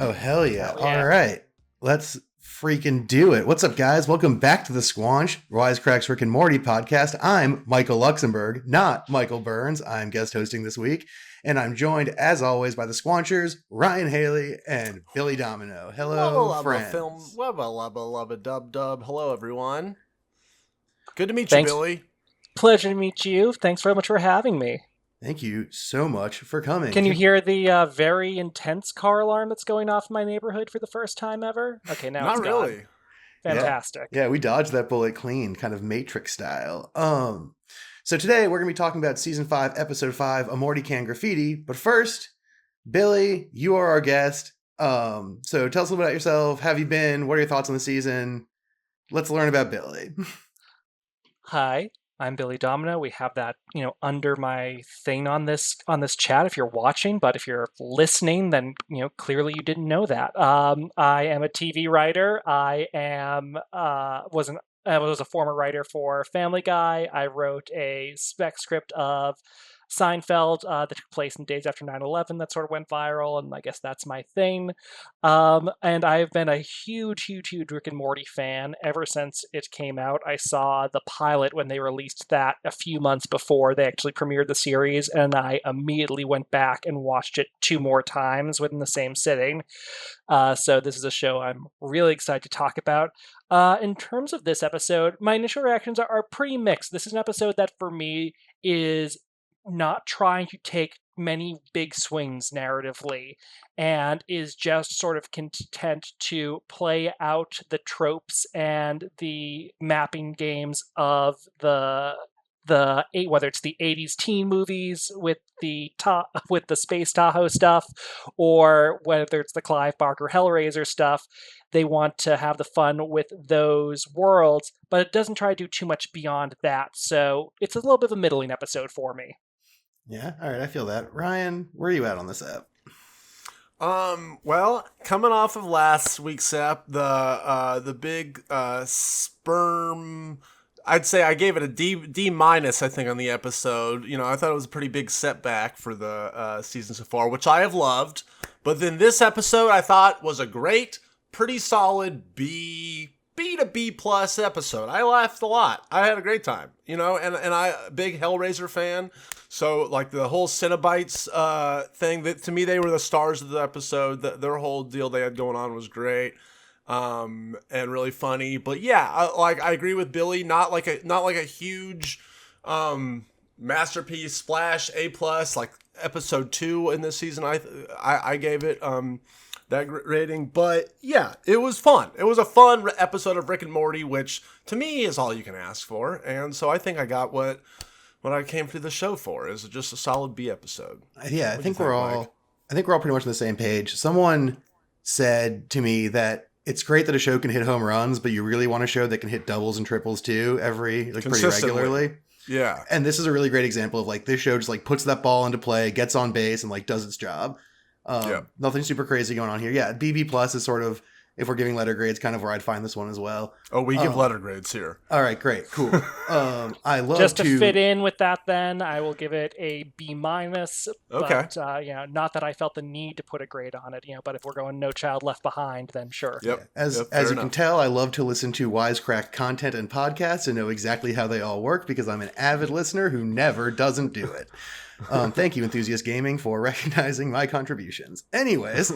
Oh, hell yeah. Hell yeah. All right. Let's freaking do it. What's up, guys? Welcome back to the Squanch, Wisecrack's Rick and Morty podcast. I'm Michael Luxemburg, not Michael Burns. I'm guest hosting this week, and I'm joined, as always, by the Squanchers, Ryan Haley and Billy Domineau. Hello, friends. Wubba dub dub. Hello, everyone. Good to meet Thanks. you, Billy. Pleasure to meet you. Thanks very much for having me. Thank you so much for coming. Can you hear the very intense car alarm that's going off in my neighborhood for the first time ever? Okay, now Not it's gone. really. Fantastic. Yeah, we dodged that bullet clean, kind of Matrix style. So today we're going to be talking about Season 5, Episode 5, A Morty Can Graffiti. But first, Billy, you are our guest. So tell us a little bit about yourself. How have you been? What are your thoughts on the season? Let's learn about Billy. Hi, I'm Billy Domineau. We have that, under my thing on this chat if you're watching, but if you're listening, then, clearly you didn't know that. I am a TV writer. I was a former writer for Family Guy. I wrote a spec script of Seinfeld that took place in days after 9/11 that sort of went viral, and I guess that's my thing. And I've been a huge Rick and Morty fan ever since it came out. I saw the pilot when they released that a few months before they actually premiered the series, and I immediately went back and watched it 2 more times within the same sitting. So this is a show I'm really excited to talk about. In terms of this episode, my initial reactions are pretty mixed. This is an episode that for me is not trying to take many big swings narratively and is just sort of content to play out the tropes and the mapping games of whether it's the 80s teen movies with the Space Tahoe stuff, or whether it's the Clive Barker Hellraiser stuff. They want to have the fun with those worlds, but it doesn't try to do too much beyond that. So it's a little bit of a middling episode for me. Yeah, all right, I feel that. Ryan, where are you at on this app? Well, coming off of last week's app, the big sperm, I'd say I gave it a D minus, I think, on the episode. I thought it was a pretty big setback for the season so far, which I have loved. But then this episode I thought was a great, pretty solid B to B plus episode. I laughed a lot. I had a great time, and I big Hellraiser fan. So like the whole Cinebites thing, that to me they were the stars of the episode. Their whole deal they had going on was great, and really funny. But yeah, I agree with Billy. Not like a huge masterpiece splash A plus like episode 2 in this season. I gave it that rating, but yeah, it was fun. It was a fun episode of Rick and Morty, which to me is all you can ask for. And so I think I got what I came to the show for, is just a solid B episode. Yeah, I think we're all pretty much on the same page. Someone said to me that it's great that a show can hit home runs, but you really want a show that can hit doubles and triples too, pretty regularly. Yeah. And this is a really great example of this show just puts that ball into play, gets on base, and does its job. Nothing super crazy going on here. Yeah, BB plus is sort of, if we're giving letter grades, kind of where I'd find this one as well. Oh, we give letter grades here. All right, great, cool. I love just to fit in with that. Then I will give it a B minus. Okay. But not that I felt the need to put a grade on it. But if we're going No Child Left Behind, then sure. Yep. As you can tell, I love to listen to Wisecrack content and podcasts and know exactly how they all work because I'm an avid listener who never doesn't do it. Thank you, Enthusiast Gaming, for recognizing my contributions. Anyways,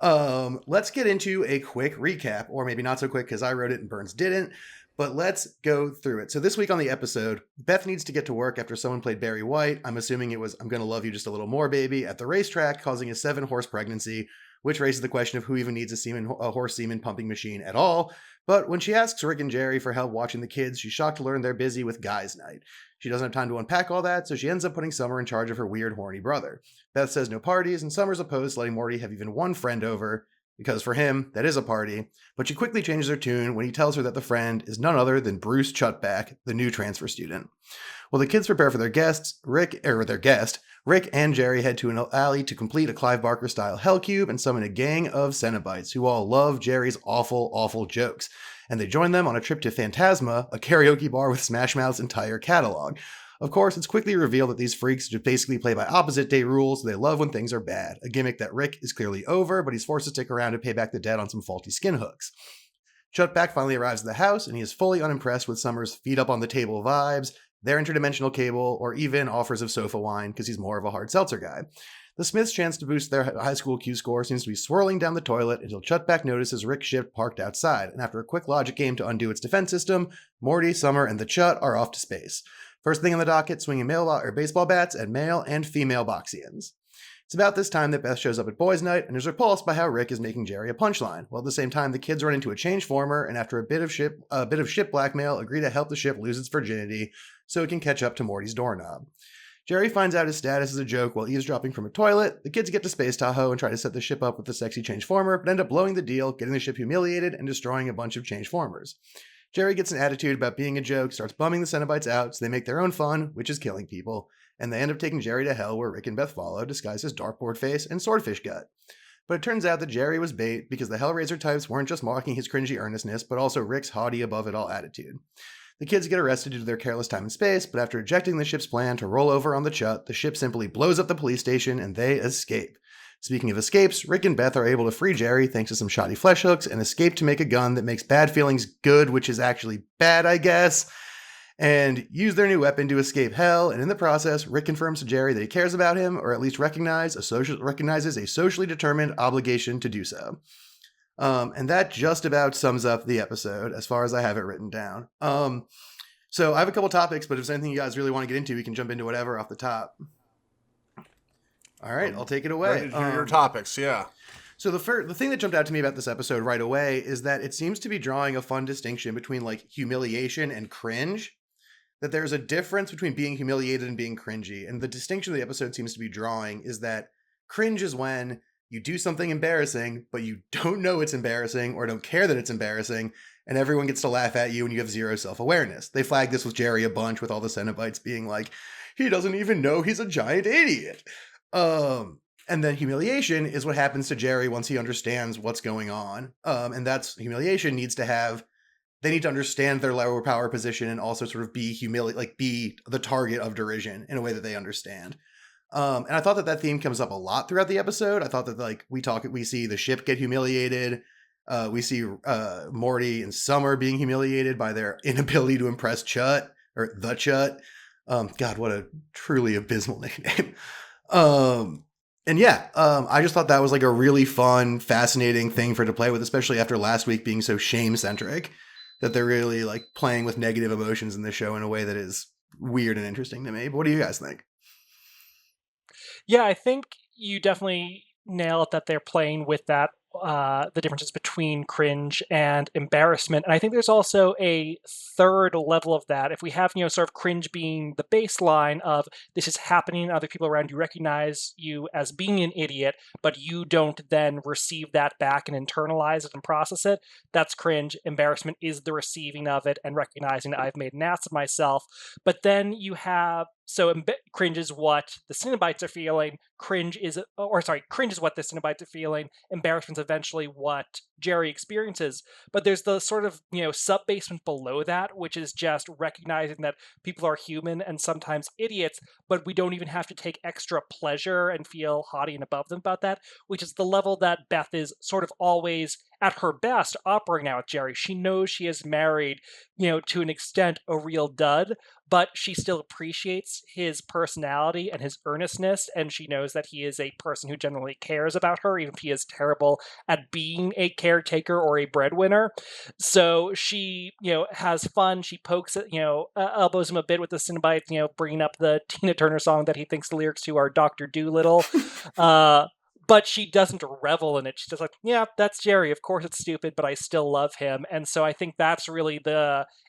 let's get into a quick recap, or maybe not so quick because I wrote it and Burns didn't, but let's go through it. So this week on the episode, Beth needs to get to work after someone played Barry White. I'm assuming it was I'm Gonna Love You Just a Little More, Baby, at the racetrack, causing a 7-horse pregnancy, which raises the question of who even needs a horse semen pumping machine at all. But when she asks Rick and Jerry for help watching the kids, she's shocked to learn they're busy with guys' night. She doesn't have time to unpack all that, so she ends up putting Summer in charge of her weird, horny brother. Beth says no parties, and Summer's opposed to letting Morty have even one friend over, because for him, that is a party. But she quickly changes her tune when he tells her that the friend is none other than Bruce Chutback, the new transfer student. While the kids prepare for their guest, Rick and Jerry head to an alley to complete a Clive Barker-style Hell Cube and summon a gang of Cinebites who all love Jerry's awful, awful jokes. And they join them on a trip to Phantasma, a karaoke bar with Smash Mouth's entire catalog. Of course, it's quickly revealed that these freaks just basically play by opposite day rules, so they love when things are bad, a gimmick that Rick is clearly over, but he's forced to stick around to pay back the debt on some faulty skin hooks. Chutback finally arrives at the house, and he is fully unimpressed with Summer's feet up on the table vibes, their interdimensional cable, or even offers of sofa wine, because he's more of a hard seltzer guy. The Smiths' chance to boost their high school Q score seems to be swirling down the toilet until Chutback notices Rick's ship parked outside, and after a quick logic game to undo its defense system, Morty, Summer, and the Chut are off to space. First thing on the docket, swinging baseball bats at male and female Boxians. It's about this time that Beth shows up at boys' night and is repulsed by how Rick is making Jerry a punchline, while at the same time the kids run into a changeformer and after a bit of ship blackmail agree to help the ship lose its virginity so it can catch up to Morty's doorknob. Jerry finds out his status is a joke while eavesdropping from a toilet. The kids get to Space Tahoe and try to set the ship up with the sexy changeformer, but end up blowing the deal, getting the ship humiliated and destroying a bunch of changeformers. Jerry gets an attitude about being a joke, starts bumming the Cinebites out, so they make their own fun, which is killing people, and they end up taking Jerry to hell where Rick and Beth follow, disguised as dartboard face and swordfish gut. But it turns out that Jerry was bait because the Hellraiser types weren't just mocking his cringy earnestness, but also Rick's haughty above-it-all attitude. The kids get arrested due to their careless time in space, but after rejecting the ship's plan to roll over on the Chut, the ship simply blows up the police station and they escape. Speaking of escapes, Rick and Beth are able to free Jerry thanks to some shoddy flesh hooks and escape to make a gun that makes bad feelings good, which is actually bad, I guess, and use their new weapon to escape hell, and in the process, Rick confirms to Jerry that he cares about him, or at least recognizes a socially determined obligation to do so. And that just about sums up the episode as far as I have it written down. So I have a couple topics, but if there's anything you guys really want to get into, we can jump into whatever off the top. All right, I'll take it away. Ready to hear your topics, yeah. So the thing that jumped out to me about this episode right away is that it seems to be drawing a fun distinction between like humiliation and cringe. That there's a difference between being humiliated and being cringy. And the distinction the episode seems to be drawing is that cringe is when you do something embarrassing, but you don't know it's embarrassing or don't care that it's embarrassing, and everyone gets to laugh at you and you have zero self-awareness. They flagged this with Jerry a bunch with all the Cinebites being like, he doesn't even know he's a giant idiot. And then humiliation is what happens to Jerry once he understands what's going on. And that's humiliation they need to understand their lower power position and also sort of be be the target of derision in a way that they understand. And I thought that theme comes up a lot throughout the episode. I thought that we see the ship get humiliated. We see Morty and Summer being humiliated by their inability to impress Chut or the Chut. God, what a truly abysmal nickname. I just thought that was like a really fun, fascinating thing for it to play with, especially after last week being so shame-centric, that they're really like playing with negative emotions in the show in a way that is weird and interesting to me. But what do you guys think? Yeah, I think you definitely nailed that they're playing with that, the differences between cringe and embarrassment. And I think there's also a third level of that. If we have, sort of cringe being the baseline of this is happening, other people around you recognize you as being an idiot, but you don't then receive that back and internalize it and process it, that's cringe. Embarrassment is the receiving of it and recognizing I've made an ass of myself. But then you have cringe is what the Cinebites are feeling. Cringe is what the Cinebites are feeling. Embarrassment's eventually what Jerry experiences. But there's the sort of, sub-basement below that, which is just recognizing that people are human and sometimes idiots, but we don't even have to take extra pleasure and feel haughty and above them about that, which is the level that Beth is sort of always at her best operating out with Jerry. She knows she is married, to an extent, a real dud, but she still appreciates his personality and his earnestness, and she knows that he is a person who genuinely cares about her, even if he is terrible at being a caretaker or a breadwinner. So she, has fun. She pokes it, elbows him a bit with the Cinebites, bringing up the Tina Turner song that he thinks the lyrics to are Dr. Dolittle. But she doesn't revel in it. She's just like, yeah, that's Jerry. Of course it's stupid, but I still love him. And so I think that's really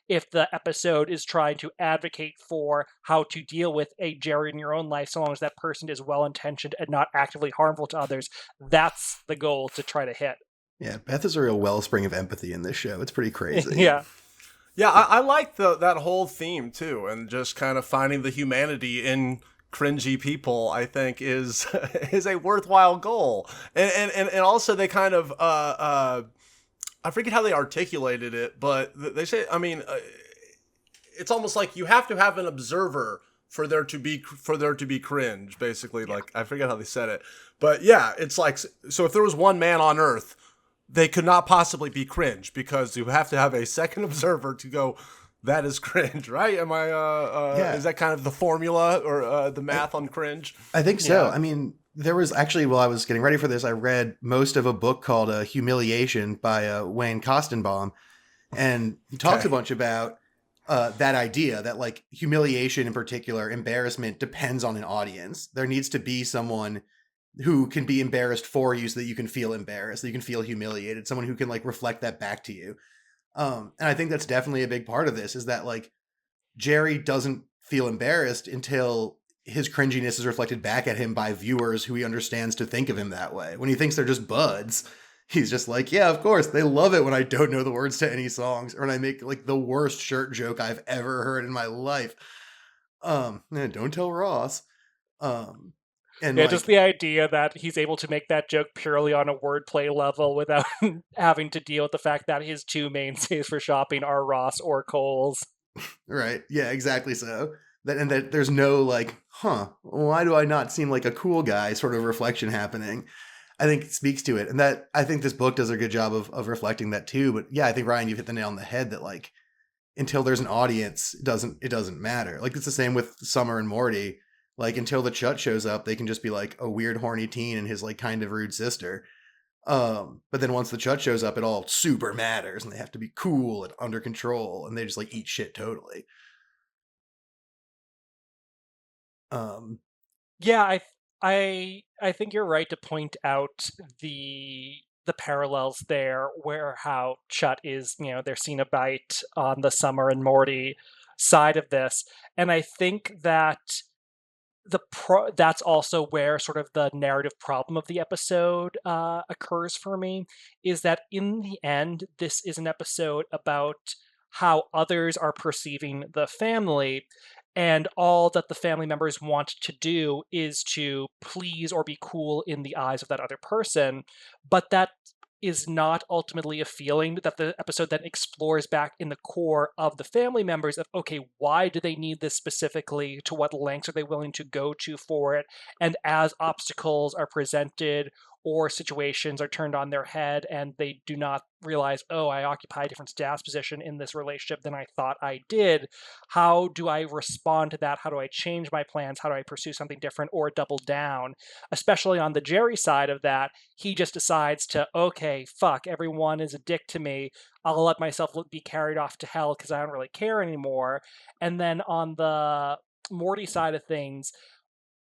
if the episode is trying to advocate for how to deal with a Jerry in your own life, so long as that person is well-intentioned and not actively harmful to others, that's the goal to try to hit. Yeah, Beth is a real wellspring of empathy in this show. It's pretty crazy. Yeah. Yeah, I like that whole theme, too, and just kind of finding the humanity in cringy people, I think is a worthwhile goal. And also they kind of I forget how they articulated it, but they say, it's almost like you have to have an observer for there to be cringe, basically. Yeah. Like, I forget how they said it, but yeah, it's like, so if there was one man on Earth, they could not possibly be cringe, because you have to have a second observer to go, that is cringe, right? Am I is that kind of the formula or the math on cringe? I think so. I mean, there was actually, while I was getting ready for this, I read most of a book called Humiliation by Wayne Kostenbaum, and he talks a bunch about that idea that, like, humiliation in particular, embarrassment, depends on an audience. There needs to be someone who can be embarrassed for you so that you can feel embarrassed, that you can feel humiliated, someone who can, like, reflect that back to you. And I think that's definitely a big part of this, is that, like, Jerry doesn't feel embarrassed until his cringiness is reflected back at him by viewers who he understands to think of him that way. When he thinks they're just buds, he's just like, yeah, of course, they love it when I don't know the words to any songs, or when I make, like, the worst shirt joke I've ever heard in my life. Don't tell Ross. And yeah, like, just the idea that he's able to make that joke purely on a wordplay level without having to deal with the fact that his two mainstays for shopping are Ross or Kohl's. Right. Yeah, exactly so. That there's no, like, why do I not seem like a cool guy sort of reflection happening? I think it speaks to it. And that, I think this book does a good job of reflecting that too. But yeah, I think, Ryan, you've hit the nail on the head that, like, until there's an audience, it doesn't matter. Like, it's the same with Summer and Morty. Like, until the Chut shows up, they can just be like a weird horny teen and his, like, kind of rude sister. But then once the Chut shows up, it all super matters, and they have to be cool and under control, and they just, like, eat shit totally. Yeah, I think you're right to point out the parallels there, where how Chut is, their Cenobite on the Summer and Morty side of this, and I think that that's also where sort of the narrative problem of the episode occurs for me, is that in the end, this is an episode about how others are perceiving the family, and all that the family members want to do is to please or be cool in the eyes of that other person, but that is not ultimately a feeling that the episode then explores back in the core of the family members of, okay, why do they need this specifically? To what lengths are they willing to go to for it? And as obstacles are presented or situations are turned on their head and they do not realize, oh, I occupy a different status position in this relationship than I thought I did, how do I respond to that? How do I change my plans? How do I pursue something different or double down? Especially on the Jerry side of that, he just decides to, okay, fuck, everyone is a dick to me. I'll let myself be carried off to hell because I don't really care anymore. And then on the Morty side of things,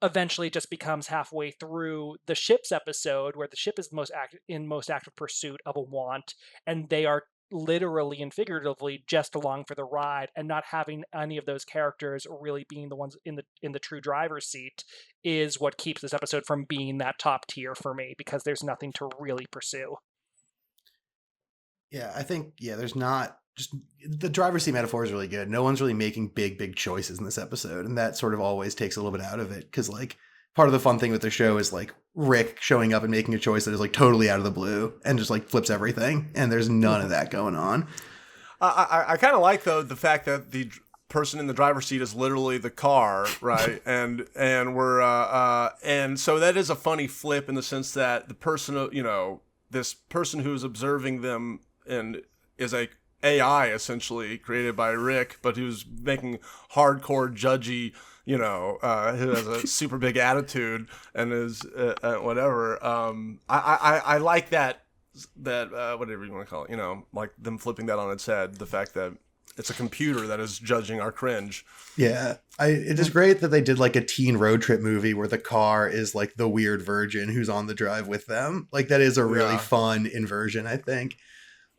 eventually it just becomes halfway through the ship's episode where the ship is most active pursuit of a want, and they are literally and figuratively just along for the ride, and not having any of those characters really being the ones in the true driver's seat is what keeps this episode from being that top tier for me, because there's nothing to really pursue. Yeah, I think, there's not, just the driver's seat metaphor is really good. No one's really making big choices in this episode, and that sort of always takes a little bit out of it, because, like, part of the fun thing with the show is, like, Rick showing up and making a choice that is, like, totally out of the blue and just, like, flips everything, and there's none of that going on. I kind of like, though, the fact that the person in the driver's seat is literally the car, right? and we're and so that is a funny flip in the sense that the person, this person who's observing them and is a AI essentially created by Rick, but who's making hardcore judgy, who has a super big attitude and is whatever. I like that whatever you want to call it, like them flipping that on its head. The fact that it's a computer that is judging our cringe. Yeah, it is great that they did, like, a teen road trip movie where the car is, like, the weird virgin who's on the drive with them. Like, that is a really fun inversion, I think.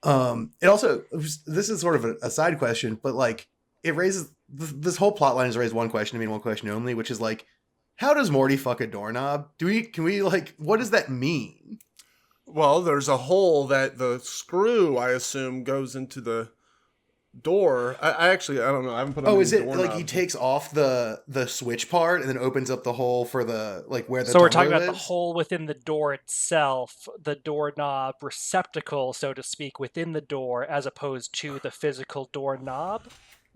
It also, this is sort of a side question, but, like, it raises, this whole plot line has raised one question, one question only, which is, like, how does Morty fuck a doorknob? Can we, like, what does that mean? Well, there's a hole that the screw, I assume, goes into the door. I don't know. I haven't put on. Oh, is it like he takes off the switch part and then opens up the hole for the, like, where the So we're talking about the hole within the door itself, the doorknob receptacle, so to speak, within the door, as opposed to the physical doorknob?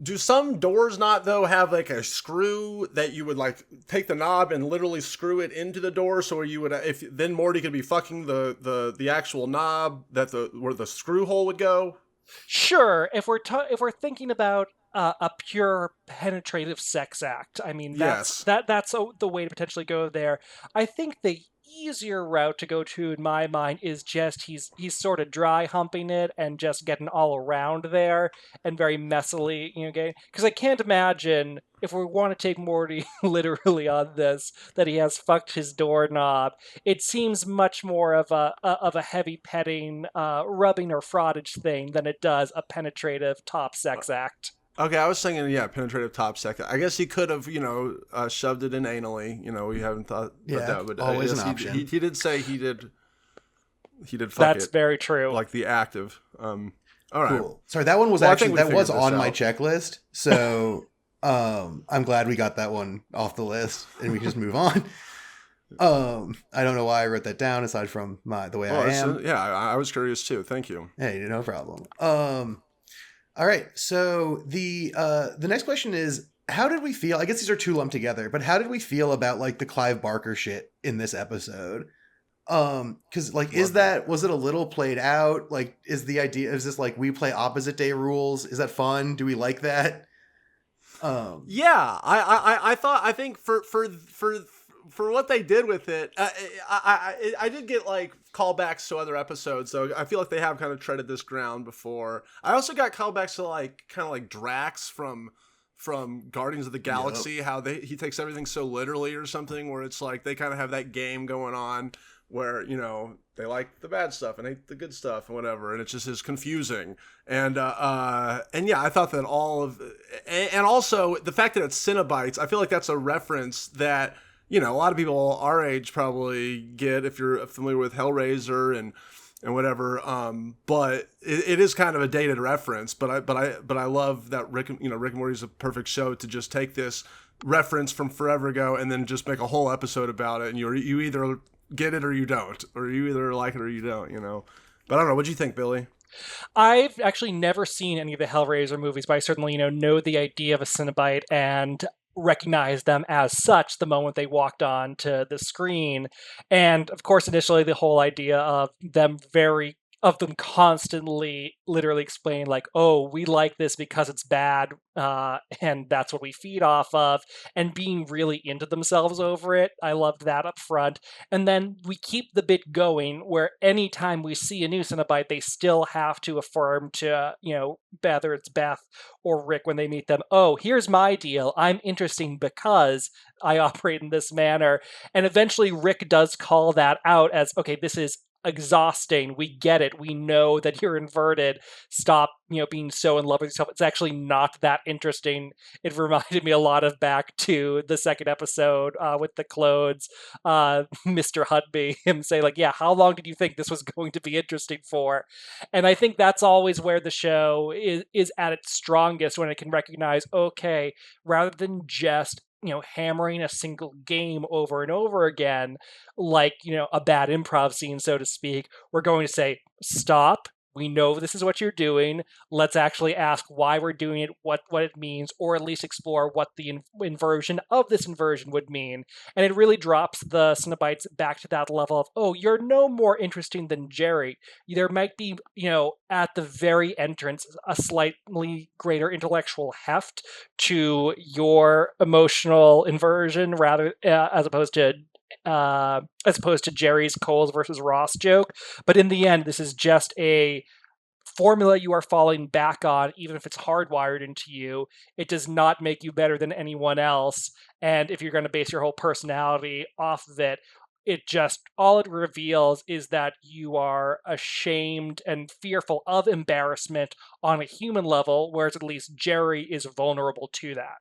Do some doors not though have like a screw that you would like take the knob and literally screw it into the door, so you would if then Morty could be fucking the actual knob that where the screw hole would go? Sure, if we're thinking about a pure penetrative sex act, I mean Yes. that's the way to potentially go there. I think the easier route to go to in my mind is just he's sort of dry humping it and just getting all around there and very messily, getting, because I can't imagine if we want to take Morty literally on this that he has fucked his doorknob. It seems much more of a heavy petting, rubbing or frottage thing than it does a penetrative top sex act. Okay, I was thinking, yeah, penetrative top second. I guess he could have, shoved it in anally. We haven't thought that would always an option. He did say he did fuck That's it, very true. like the active. All right. Cool. Sorry, that one was Well, actually that was on my out. checklist. So I'm glad we got that one off the list and we can just move on. I don't know why I wrote that down aside from the way I am. I was curious too. Thank you. Hey, no problem. All right. So the next question is, how did we feel? I guess these are two lumped together, but how did we feel about like the Clive Barker shit in this episode? Because like, was it a little played out? Like, is this like we play opposite day rules? Is that fun? Do we like that? Yeah, I think for what they did with it, I did get like callbacks to other episodes, so I feel like they have kind of treaded this ground before. I also got callbacks to like kind of like Drax from Guardians of the Galaxy, how he takes everything so literally or something, where it's like they kind of have that game going on where they like the bad stuff and hate the good stuff and whatever, and it just is confusing. And yeah, I thought that and also the fact that it's Cinebites, I feel like that's a reference that a lot of people our age probably get if you're familiar with Hellraiser and whatever. But it is kind of a dated reference. But I love that Rick and Morty is a perfect show to just take this reference from forever ago and then just make a whole episode about it. And you either get it or you don't, or you either like it or you don't. But I don't know. What'd you think, Billy? I've actually never seen any of the Hellraiser movies, but I certainly know the idea of a Cenobite and recognize them as such the moment they walked on to the screen. And of course, initially the whole idea of them constantly literally explain like, oh, we like this because it's bad, and that's what we feed off of, and being really into themselves over it. I loved that up front. And then we keep the bit going where anytime we see a new Cenobite, they still have to affirm to, whether it's Beth or Rick when they meet them, oh, here's my deal. I'm interesting because I operate in this manner. And eventually Rick does call that out as, okay, this is exhausting. We get it. We know that you're inverted. Stop, being so in love with yourself. It's actually not that interesting. It reminded me a lot of back to the second episode with the clothes. Mr. Hudby, him say like, yeah, how long did you think this was going to be interesting for? And I think that's always where the show is at its strongest, when it can recognize, okay, rather than just hammering a single game over and over again, like, a bad improv scene, so to speak, we're going to say, stop. We know this is what you're doing. Let's actually ask why we're doing it, what it means, or at least explore what the inversion of this inversion would mean. And it really drops the Cenobites back to that level of, oh, you're no more interesting than Jerry. There might be, at the very entrance, a slightly greater intellectual heft to your emotional inversion, rather as opposed to Jerry's Coles versus Ross joke. But in the end, this is just a formula you are falling back on, even if it's hardwired into you. It does not make you better than anyone else. And if you're going to base your whole personality off of it, all it reveals is that you are ashamed and fearful of embarrassment on a human level, whereas at least Jerry is vulnerable to that.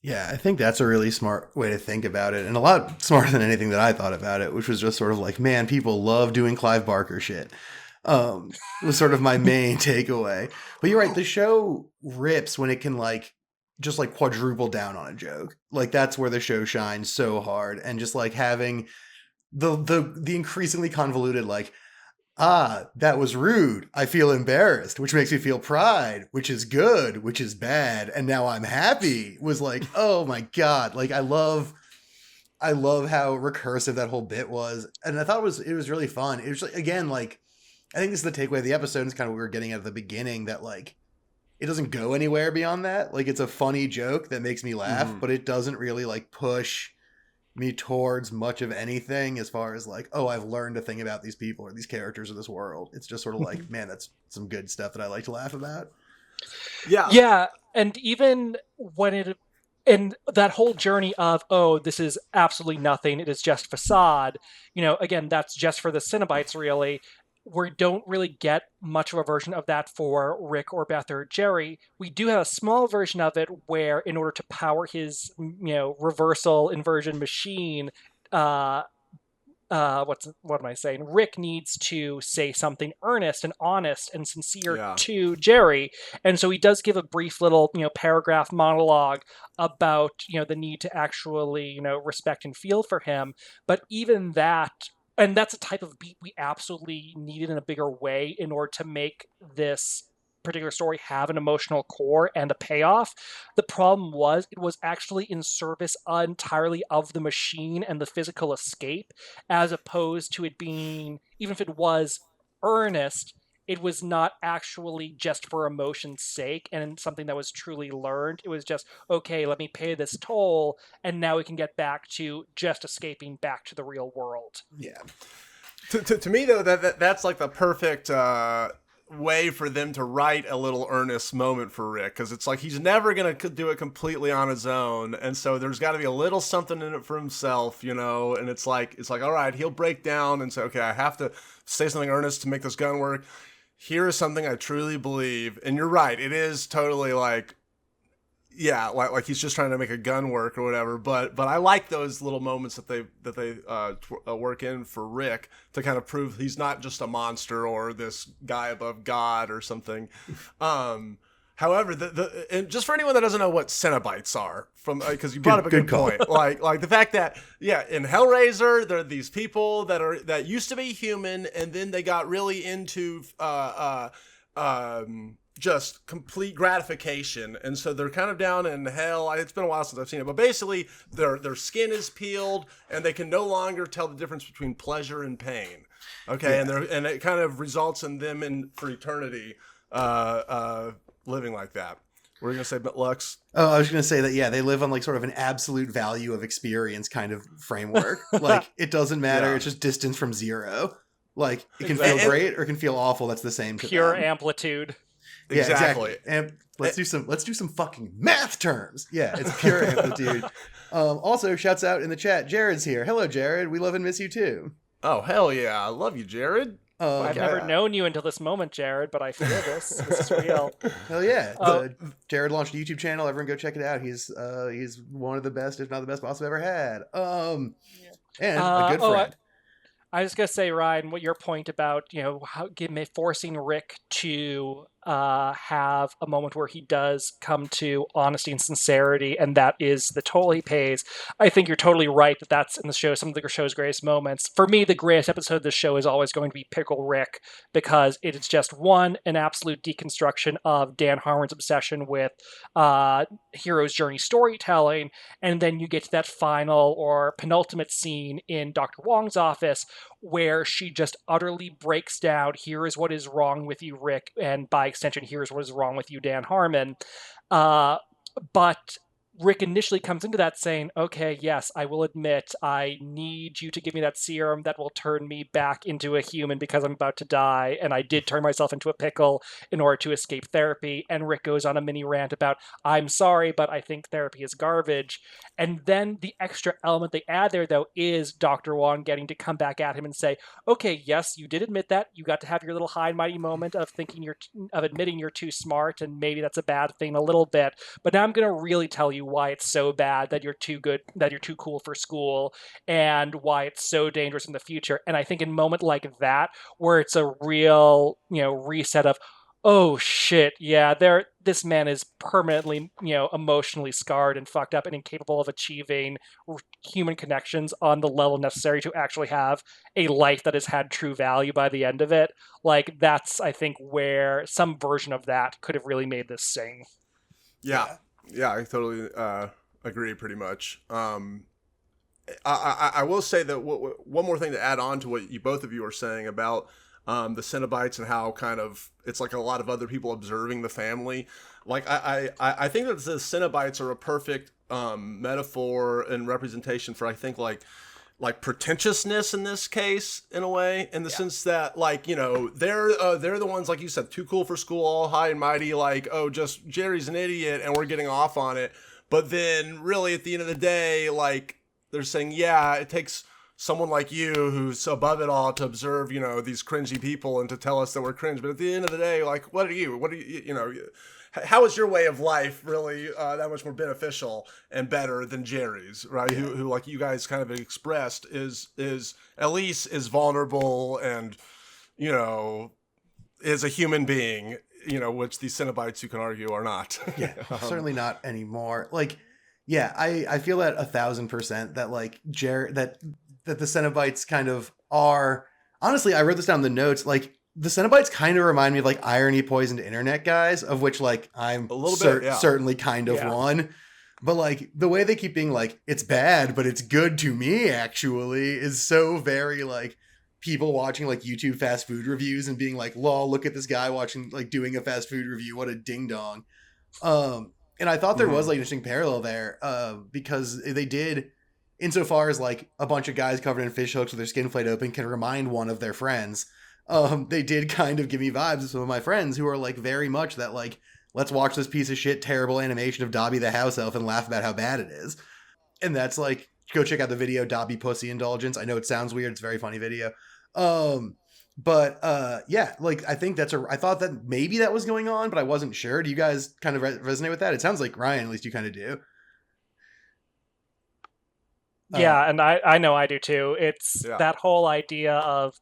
Yeah, I think that's a really smart way to think about it, and a lot smarter than anything that I thought about it, which was just sort of like, man, people love doing Clive Barker shit. Was sort of my main takeaway. But you're right, the show rips when it can like just like quadruple down on a joke. Like that's where the show shines so hard, and just like having the increasingly convoluted like, Ah, that was rude. I feel embarrassed, which makes me feel pride, which is good, which is bad, and now I'm happy. Was like, oh my god, like I love how recursive that whole bit was, and I thought it was really fun. It was like, again, like I think this is the takeaway of the episode. And it's kind of what we were getting at the beginning, that like it doesn't go anywhere beyond that. Like it's a funny joke that makes me laugh, but it doesn't really like push me towards much of anything as far as like, oh, I've learned a thing about these people or these characters of this world. It's just sort of like, man, that's some good stuff that I like to laugh about. Yeah, and even when it and that whole journey of, oh, this is absolutely nothing, it is just facade, again, that's just for the Cinebites, really. We don't really get much of a version of that for Rick or Beth or Jerry. We do have a small version of it where, in order to power his, reversal inversion machine, what am I saying? Rick needs to say something earnest and honest and sincere to Jerry, and so he does give a brief little paragraph monologue about the need to actually respect and feel for him. But even that, and that's a type of beat we absolutely needed in a bigger way in order to make this particular story have an emotional core and a payoff. The problem was it was actually in service entirely of the machine and the physical escape, as opposed to it being, even if it was earnest, it was not actually just for emotion's sake and something that was truly learned. It was just, okay, let me pay this toll, and now we can get back to just escaping back to the real world. Yeah. To me, though, that's like the perfect way for them to write a little earnest moment for Rick, because it's like he's never going to do it completely on his own, and so there's got to be a little something in it for himself, and it's like all right, he'll break down and say, okay, I have to say something earnest to make this gun work. Here is something I truly believe, and you're right, it is totally like, yeah, like he's just trying to make a gun work or whatever. But I like those little moments that they work in for Rick to kind of prove he's not just a monster or this guy above God or something. However, and just for anyone that doesn't know what Cinebites are, from because you brought up a good point, like the fact that in Hellraiser there are these people that used to be human and then they got really into just complete gratification, and so they're kind of down in hell. It's been a while since I've seen it, but basically their skin is peeled and they can no longer tell the difference between pleasure and pain. Okay, yeah. and it kind of results in them for eternity living like that. What were you gonna say, Lux? Oh, I was gonna say that they live on like sort of an absolute value of experience kind of framework. Like it doesn't matter; it's just distance from zero. Like it can feel great or it can feel awful. That's the same. Pure amplitude. Yeah, exactly. And let's do some fucking math terms. Yeah, it's pure amplitude. Also, shouts out in the chat. Jared's here. Hello, Jared. We love and miss you too. Oh, hell yeah. I love you, Jared. I've never known you until this moment, Jared, but I feel this. This is real. Hell yeah. Jared launched a YouTube channel. Everyone go check it out. He's one of the best, if not the best boss I've ever had. And a good friend. I was going to say, Ryan, what your point about, forcing Rick to have a moment where he does come to honesty and sincerity, and that is the toll he pays. I think you're totally right that that's in the show, some of the show's greatest moments. For me, the greatest episode of the show is always going to be Pickle Rick, because it is just, one, an absolute deconstruction of Dan Harmon's obsession with hero's journey storytelling, and then you get to that final or penultimate scene in Dr. Wong's office where she just utterly breaks down, here is what is wrong with you, Rick, and by extension, here's what is wrong with you, Dan Harmon. But Rick initially comes into that saying, okay, yes, I will admit, I need you to give me that serum that will turn me back into a human because I'm about to die, and I did turn myself into a pickle in order to escape therapy. And Rick goes on a mini rant about, I'm sorry, but I think therapy is garbage. And then the extra element they add there, though, is Dr. Wong getting to come back at him and say, okay, yes, you did admit that. You got to have your little high and mighty moment of admitting you're too smart, and maybe that's a bad thing a little bit. But now I'm going to really tell you why it's so bad that you're too good, that you're too cool for school, and why it's so dangerous in the future. And I think in a moment like that, where it's a real, reset of, Oh shit, yeah, this man is permanently, emotionally scarred and fucked up and incapable of achieving human connections on the level necessary to actually have a life that has had true value by the end of it. Like that's I think where some version of that could have really made this sing. Yeah, yeah, I totally agree. Pretty much. I will say that one more thing to add on to what both of you are saying about the Cinebites and how kind of it's like a lot of other people observing the family. Like I think that the Cinebites are a perfect metaphor and representation for I think like pretentiousness in this case in a way in the sense that like they're the ones like you said too cool for school, all high and mighty, like oh just Jerry's an idiot and we're getting off on it, but then really at the end of the day like they're saying yeah it takes someone like you who's above it all to observe these cringy people and to tell us that we're cringe, but at the end of the day like what are you how is your way of life really that much more beneficial and better than Jerry's, right? Yeah. Who like you guys kind of expressed is at least is vulnerable and is a human being, which these Cinebites you can argue are not. Yeah, certainly not anymore. Like, yeah, I feel that 1,000% that like that the Cinebites kind of are. Honestly, I wrote this down in the notes. Like the Cinebites kind of remind me of like irony poisoned internet guys, of which like I'm a little bit certainly kind of one. But like the way they keep being like it's bad, but it's good to me actually is so very like people watching like YouTube fast food reviews and being like, lol, look at this guy watching like doing a fast food review. What a ding dong. And I thought there was like an interesting parallel there because they did, insofar as like a bunch of guys covered in fish hooks with their skin flayed open can remind one of their friends. They did kind of give me vibes of some of my friends who are like very much that like, let's watch this piece of shit terrible animation of Dobby the house elf and laugh about how bad it is. And that's like, go check out the video Dobby Pussy Indulgence. I know it sounds weird. It's a very funny video. But yeah, like I think I thought that maybe that was going on, but I wasn't sure. Do you guys kind of resonate with that? It sounds like Ryan, at least you kind of do. Yeah, and I know I do too. It's that whole idea of,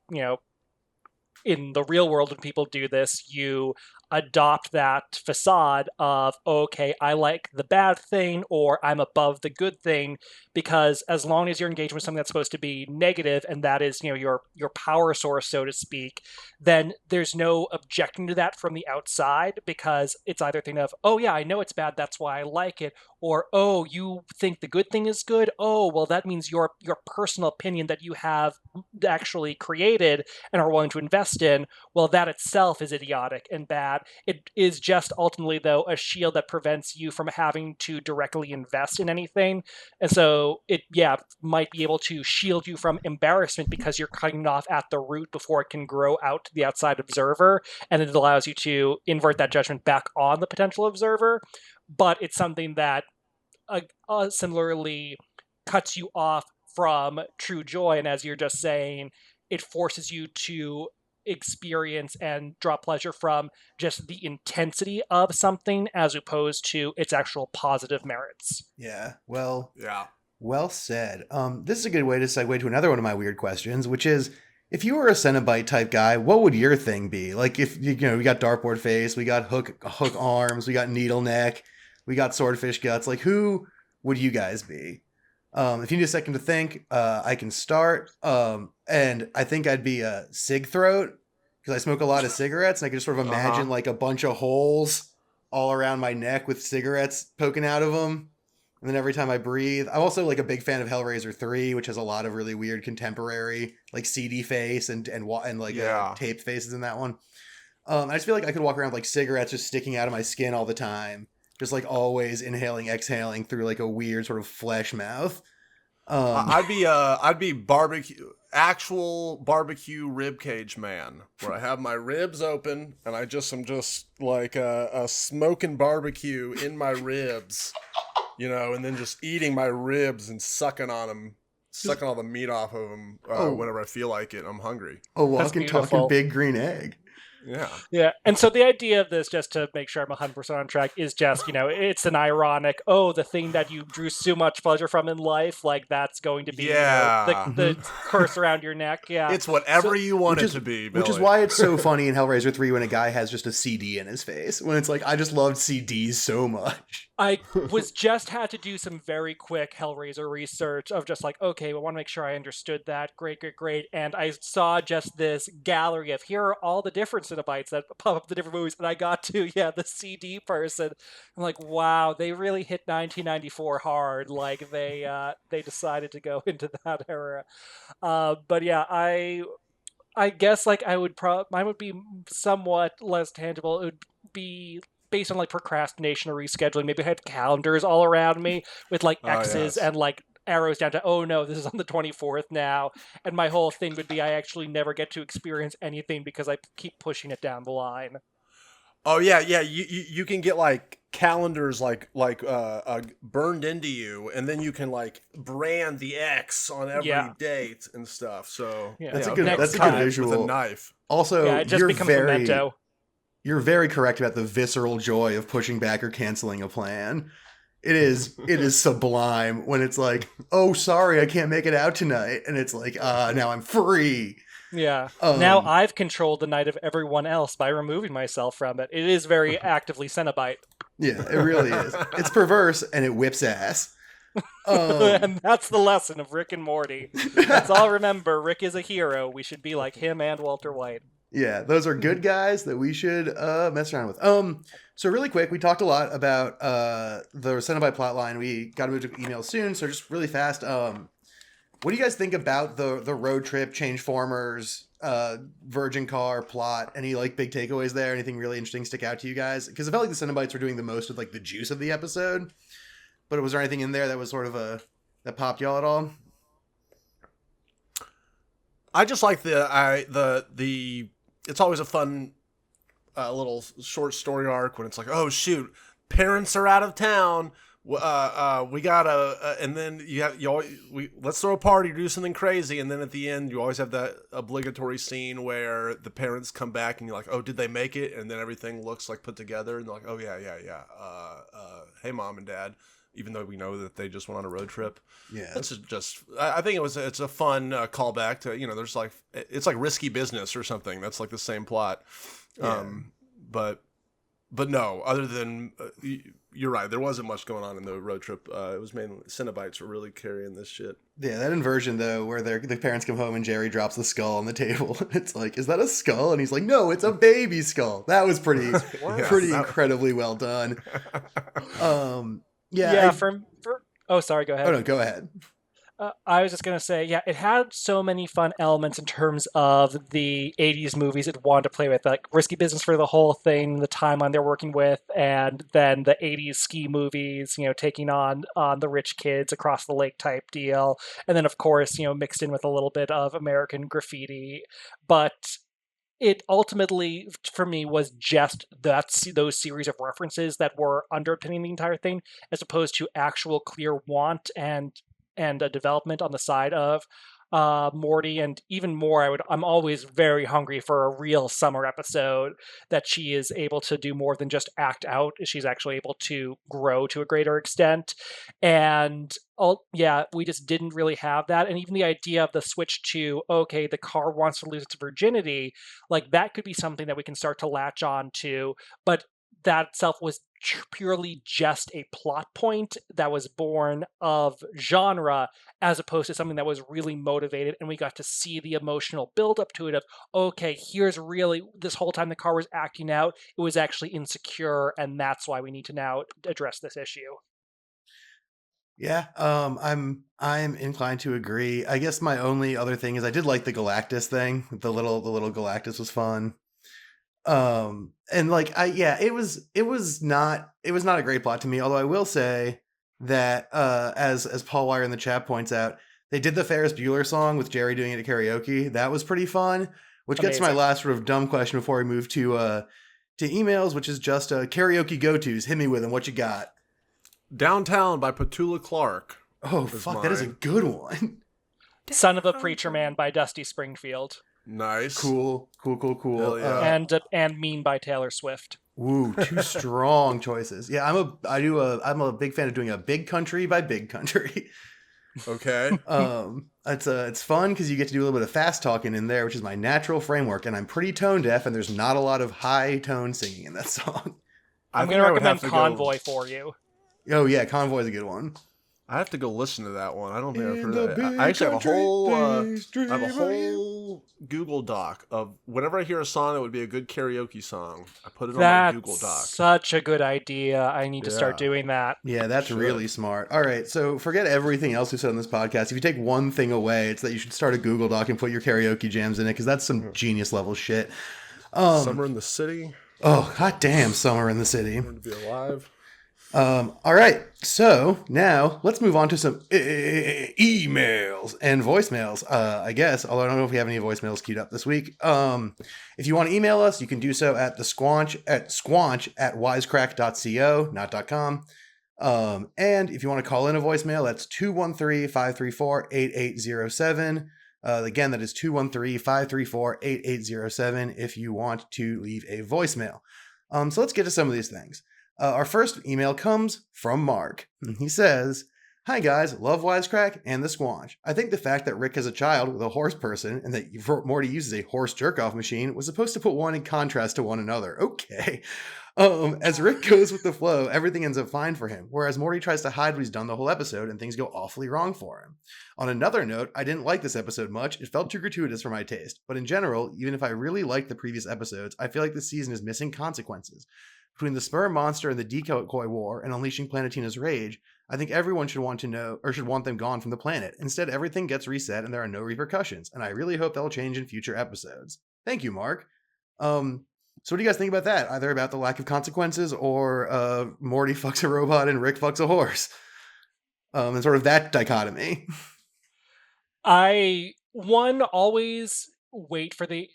in the real world when people do this, you adopt that facade of, okay, I like the bad thing or I'm above the good thing, because as long as you're engaged with something that's supposed to be negative and that is, your power source, so to speak, then there's no objecting to that from the outside, because it's either a thing of, oh yeah, I know it's bad, that's why I like it, or oh, you think the good thing is good, oh well that means your personal opinion that you have actually created and are willing to invest in, well that itself is idiotic and bad. It is just ultimately though a shield that prevents you from having to directly invest in anything, and so it might be able to shield you from embarrassment because you're cutting it off at the root before it can grow out to the outside observer, and it allows you to invert that judgment back on the potential observer. But it's something that similarly cuts you off from true joy, and as you're just saying, it forces you to experience and draw pleasure from just the intensity of something as opposed to its actual positive merits. Yeah, well said. This is a good way to segue to another one of my weird questions, which is, if you were a Cenobite type guy, what would your thing be? Like, if we got dartboard face, we got hook arms, we got needle neck, we got swordfish guts. Like, who would you guys be? If you need a second to think, I can start. And I think I'd be a cig throat because I smoke a lot of cigarettes, and I can just sort of imagine like a bunch of holes all around my neck with cigarettes poking out of them. And then every time I breathe, I'm also like a big fan of Hellraiser 3, which has a lot of really weird contemporary like CD face and like taped faces in that one. I just feel like I could walk around with like cigarettes just sticking out of my skin all the time. Just like always inhaling, exhaling through like a weird sort of flesh mouth. I'd be actual barbecue rib cage man, where I have my ribs open and I'm just like a smoking barbecue in my ribs, and then just eating my ribs and sucking on them, sucking all the meat off of them whenever I feel like it. I'm hungry. Oh, walking, talking big green egg. Yeah. And so the idea of this, just to make sure I'm 100% on track, is just, it's an ironic, the thing that you drew so much pleasure from in life, like that's going to be, the curse around your neck. Yeah. It's whatever you want it to be, Billy. Which is why it's so funny in Hellraiser 3 when a guy has just a CD in his face. When it's like, I just loved CDs so much. I had to do some very quick Hellraiser research of just like, okay, I want to make sure I understood that. Great. And I saw just this gallery of here are all the different Cinebites that pop up the different movies. And I got to, the CD person. I'm like, wow, they really hit 1994 hard. Like they decided to go into that era. But yeah, I guess like mine would be somewhat less tangible. It would be based on like procrastination or rescheduling. Maybe I had calendars all around me with like X's and like arrows down to, oh no, this is on the 24th now. And my whole thing would be I actually never get to experience anything because I keep pushing it down the line. Oh yeah. You can get like calendars like burned into you, and then you can like brand the X on every date and stuff. So that's a good visual. With a knife. Also, it just becomes a memento. You're very correct about the visceral joy of pushing back or canceling a plan. It is sublime when it's like, oh, sorry, I can't make it out tonight. And it's like, now I'm free. Yeah. Now I've controlled the night of everyone else by removing myself from it. It is very actively Cenobite. Yeah, it really is. It's perverse and it whips ass. And that's the lesson of Rick and Morty. Let's all remember, Rick is a hero. We should be like him and Walter White. Yeah, those are good guys that we should mess around with. So really quick, we talked a lot about the Cenobite plotline. We got to move to emails soon, so just really fast. What do you guys think about the road trip, Changeformers, Virgin Car plot? Any like big takeaways there? Anything really interesting stick out to you guys? Because I felt like the Cenobites were doing the most with like the juice of the episode. But was there anything in there that was sort of that popped y'all at all? I just like the it's always a fun little short story arc when it's like, oh shoot, parents are out of town. We gotta, and then let's throw a party, do something crazy, and then at the end you always have that obligatory scene where the parents come back and you're like, oh, did they make it? And then everything looks like put together, and they're like, oh yeah. Hey, mom and dad. Even though we know that they just went on a road trip. Yeah. That's just I think it's a fun callback to, there's like, it's like Risky Business or something. That's like the same plot. Yeah. But no, other than, you're right. There wasn't much going on in the road trip. It was mainly Cinebites were really carrying this shit. Yeah, that inversion though, where the parents come home and Jerry drops the skull on the table. It's like, is that a skull? And he's like, no, it's a baby skull. That was pretty incredibly well done. Yeah. Oh, sorry. Go ahead. Oh no, go ahead. I was just gonna say, yeah, it had so many fun elements in terms of the '80s movies it wanted to play with, like Risky Business for the whole thing, the timeline they're working with, and then the '80s ski movies, taking on the rich kids across the lake type deal, and then of course, mixed in with a little bit of American Graffiti, but it ultimately, for me, was just those series of references that were underpinning the entire thing, as opposed to actual clear want and a development on the side of Morty. And even more, I'm always very hungry for a real summer episode that she is able to do more than just act out. She's actually able to grow to a greater extent. And we just didn't really have that. And even the idea of the switch to, okay, the car wants to lose its virginity, like that could be something that we can start to latch on to. But that itself was purely just a plot point that was born of genre, as opposed to something that was really motivated, and we got to see the emotional build up to it of, okay, here's really, this whole time the car was acting out, it was actually insecure, and that's why we need to now address this issue. Yeah, I'm inclined to agree. I guess my only other thing is I did like the Galactus thing. The little Galactus was fun. And like it was not a great plot to me, although I will say that as Paul Wire in the chat points out, they did the Ferris Bueller song with Jerry doing it at karaoke. That was pretty fun, which gets to my last sort of dumb question before we move to emails, which is just karaoke go-tos. Hit me with them. What you got? Downtown by Petula Clark. Oh fuck, that is a good one. Son of a Preacher Man by Dusty Springfield. Nice. Cool. Hell yeah. And Mean by Taylor Swift. Ooh, two strong choices. Yeah, I'm a big fan of doing a big country by big country. Okay. It's fun because you get to do a little bit of fast talking in there, which is my natural framework, and I'm pretty tone deaf, and there's not a lot of high tone singing in that song. I'm going to recommend Convoy for you. Oh yeah, Convoy is a good one. I have to go listen to that one. I don't think I've heard of that. I actually have a whole Google Doc of whenever I hear a song that would be a good karaoke song, I put it on my Google Doc. That's such a good idea. I need to start doing that. Yeah, that's really smart. All right, so forget everything else we said on this podcast. If you take one thing away, it's that you should start a Google Doc and put your karaoke jams in it, because that's some genius level shit. Summer in the City. Oh, god damn, Summer in the City. To be alive. All right, so now let's move on to some emails and voicemails, I guess, although I don't know if we have any voicemails queued up this week. If you want to email us, you can do so at squanch at wisecrack.co, not .com. And if you want to call in a voicemail, that's 213-534-8807. Again, that is 213-534-8807 if you want to leave a voicemail. So let's get to some of these things. Our first email comes from Mark. He says, "Hi guys, love Wisecrack and the Squanch. I think the fact that Rick has a child with a horse person and that Morty uses a horse jerk-off machine was supposed to put one in contrast to one another. Okay. As Rick goes with the flow, everything ends up fine for him, whereas Morty tries to hide what he's done the whole episode and things go awfully wrong for him. On another note, I didn't like this episode much. It felt too gratuitous for my taste. But in general, even if I really liked the previous episodes, I feel like this season is missing consequences. Between the sperm monster and the decoy war and unleashing Planetina's rage, I think everyone should want to know, or should want them gone from the planet. Instead, everything gets reset and there are no repercussions, and I really hope that'll change in future episodes. Thank you, Mark." So what do you guys think about that? Either about the lack of consequences or Morty fucks a robot and Rick fucks a horse? And sort of that dichotomy. I always wait for the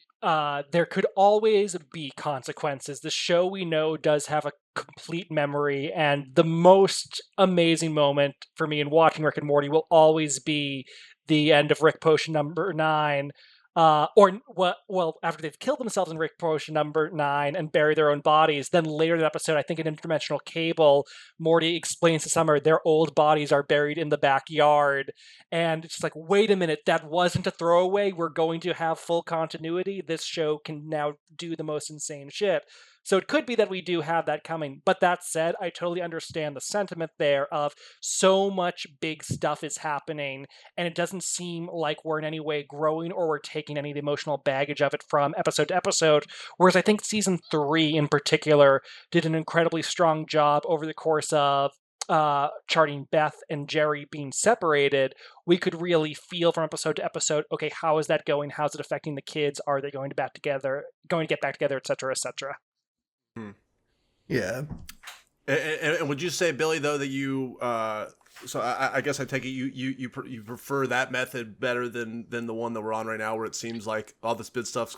there could always be consequences. The show, we know, does have a complete memory, and the most amazing moment for me in watching Rick and Morty will always be the end of Rick Potion number 9. After they've killed themselves in Rick Potion number 9 and bury their own bodies, then later in the episode, I think in Interdimensional Cable, Morty explains to Summer their old bodies are buried in the backyard. And it's just like, wait a minute, that wasn't a throwaway. We're going to have full continuity. This show can now do the most insane shit. So it could be that we do have that coming. But that said, I totally understand the sentiment there of so much big stuff is happening, and it doesn't seem like we're in any way growing or we're taking any of the emotional baggage of it from episode to episode. Whereas I think season 3 in particular did an incredibly strong job over the course of charting Beth and Jerry being separated. We could really feel from episode to episode, okay, how is that going? How's it affecting the kids? Are they going to get back together, etc., etc.? Yeah. And would you say, Billy, though, that you so I guess I take it you prefer that method better than the one that we're on right now, where it seems like all this big stuff's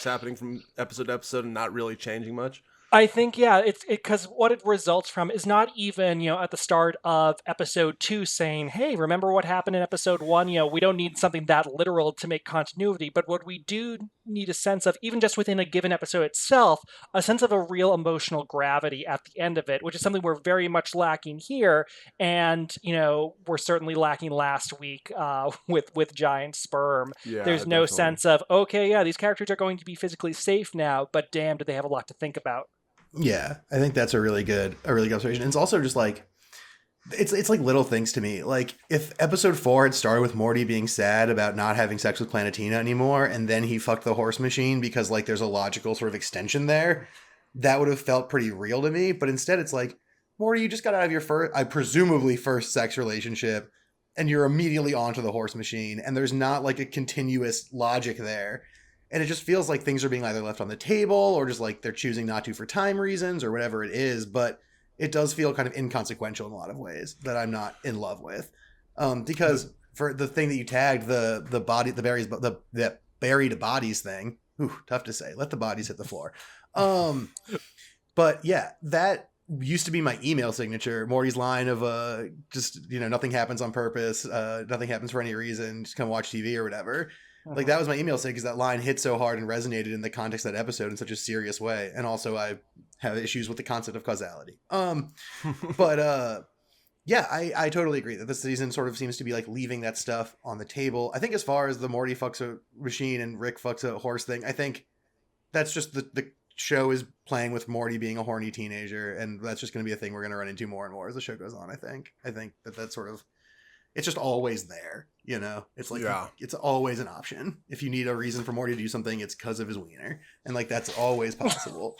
happening from episode to episode and not really changing much? I think, yeah, it's because what it results from is not even, at the start of episode 2 saying, hey, remember what happened in episode 1? We don't need something that literal to make continuity, but what we do need a sense of, even just within a given episode itself, a sense of a real emotional gravity at the end of it, which is something we're very much lacking here. And, we're certainly lacking last week with Giant Sperm. Yeah, there's no definitely. sense of, okay, yeah, these characters are going to be physically safe now, but damn, do they have a lot to think about. Yeah, I think that's a really good observation. And it's also just like, it's like little things to me. Like, if episode 4 had started with Morty being sad about not having sex with Planetina anymore, and then he fucked the horse machine because like there's a logical sort of extension there, that would have felt pretty real to me. But instead it's like, Morty, you just got out of your presumably first sex relationship, and you're immediately onto the horse machine, and there's not like a continuous logic there. And it just feels like things are being either left on the table or just like they're choosing not to for time reasons or whatever it is. But it does feel kind of inconsequential in a lot of ways that I'm not in love with. Because for the thing that you tagged, the buried bodies thing, tough to say. Let the bodies hit the floor. But yeah, that used to be my email signature. Morty's line of just nothing happens on purpose. Nothing happens for any reason. Just come watch TV or whatever. Like that was my email saying because that line hit so hard and resonated in the context of that episode in such a serious way. And also I have issues with the concept of causality. But yeah, I totally agree that this season sort of seems to be like leaving that stuff on the table. I think as far as the Morty fucks a machine and Rick fucks a horse thing, I think that's just the show is playing with Morty being a horny teenager, and that's just going to be a thing we're going to run into more and more as the show goes on. I think that's sort of, it's just always there, you know. It's like it's always an option. If you need a reason for Morty to do something, it's because of his wiener, and like that's always possible.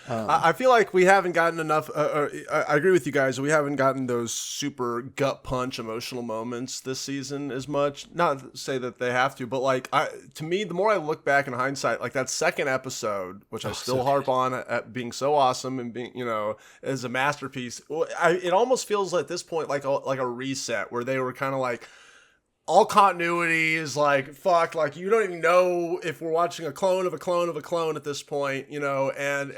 I feel like we haven't gotten enough. I agree with you guys. We haven't gotten those super gut punch emotional moments this season as much. Not to say that they have to, but like to me, the more I look back in hindsight, like that second episode, which I still harp on at being so awesome and being, you know, as a masterpiece. It almost feels at this point like a reset where they were kind of like, all continuity is like, fuck, like you don't even know if we're watching a clone of a clone of a clone at this point, you know, and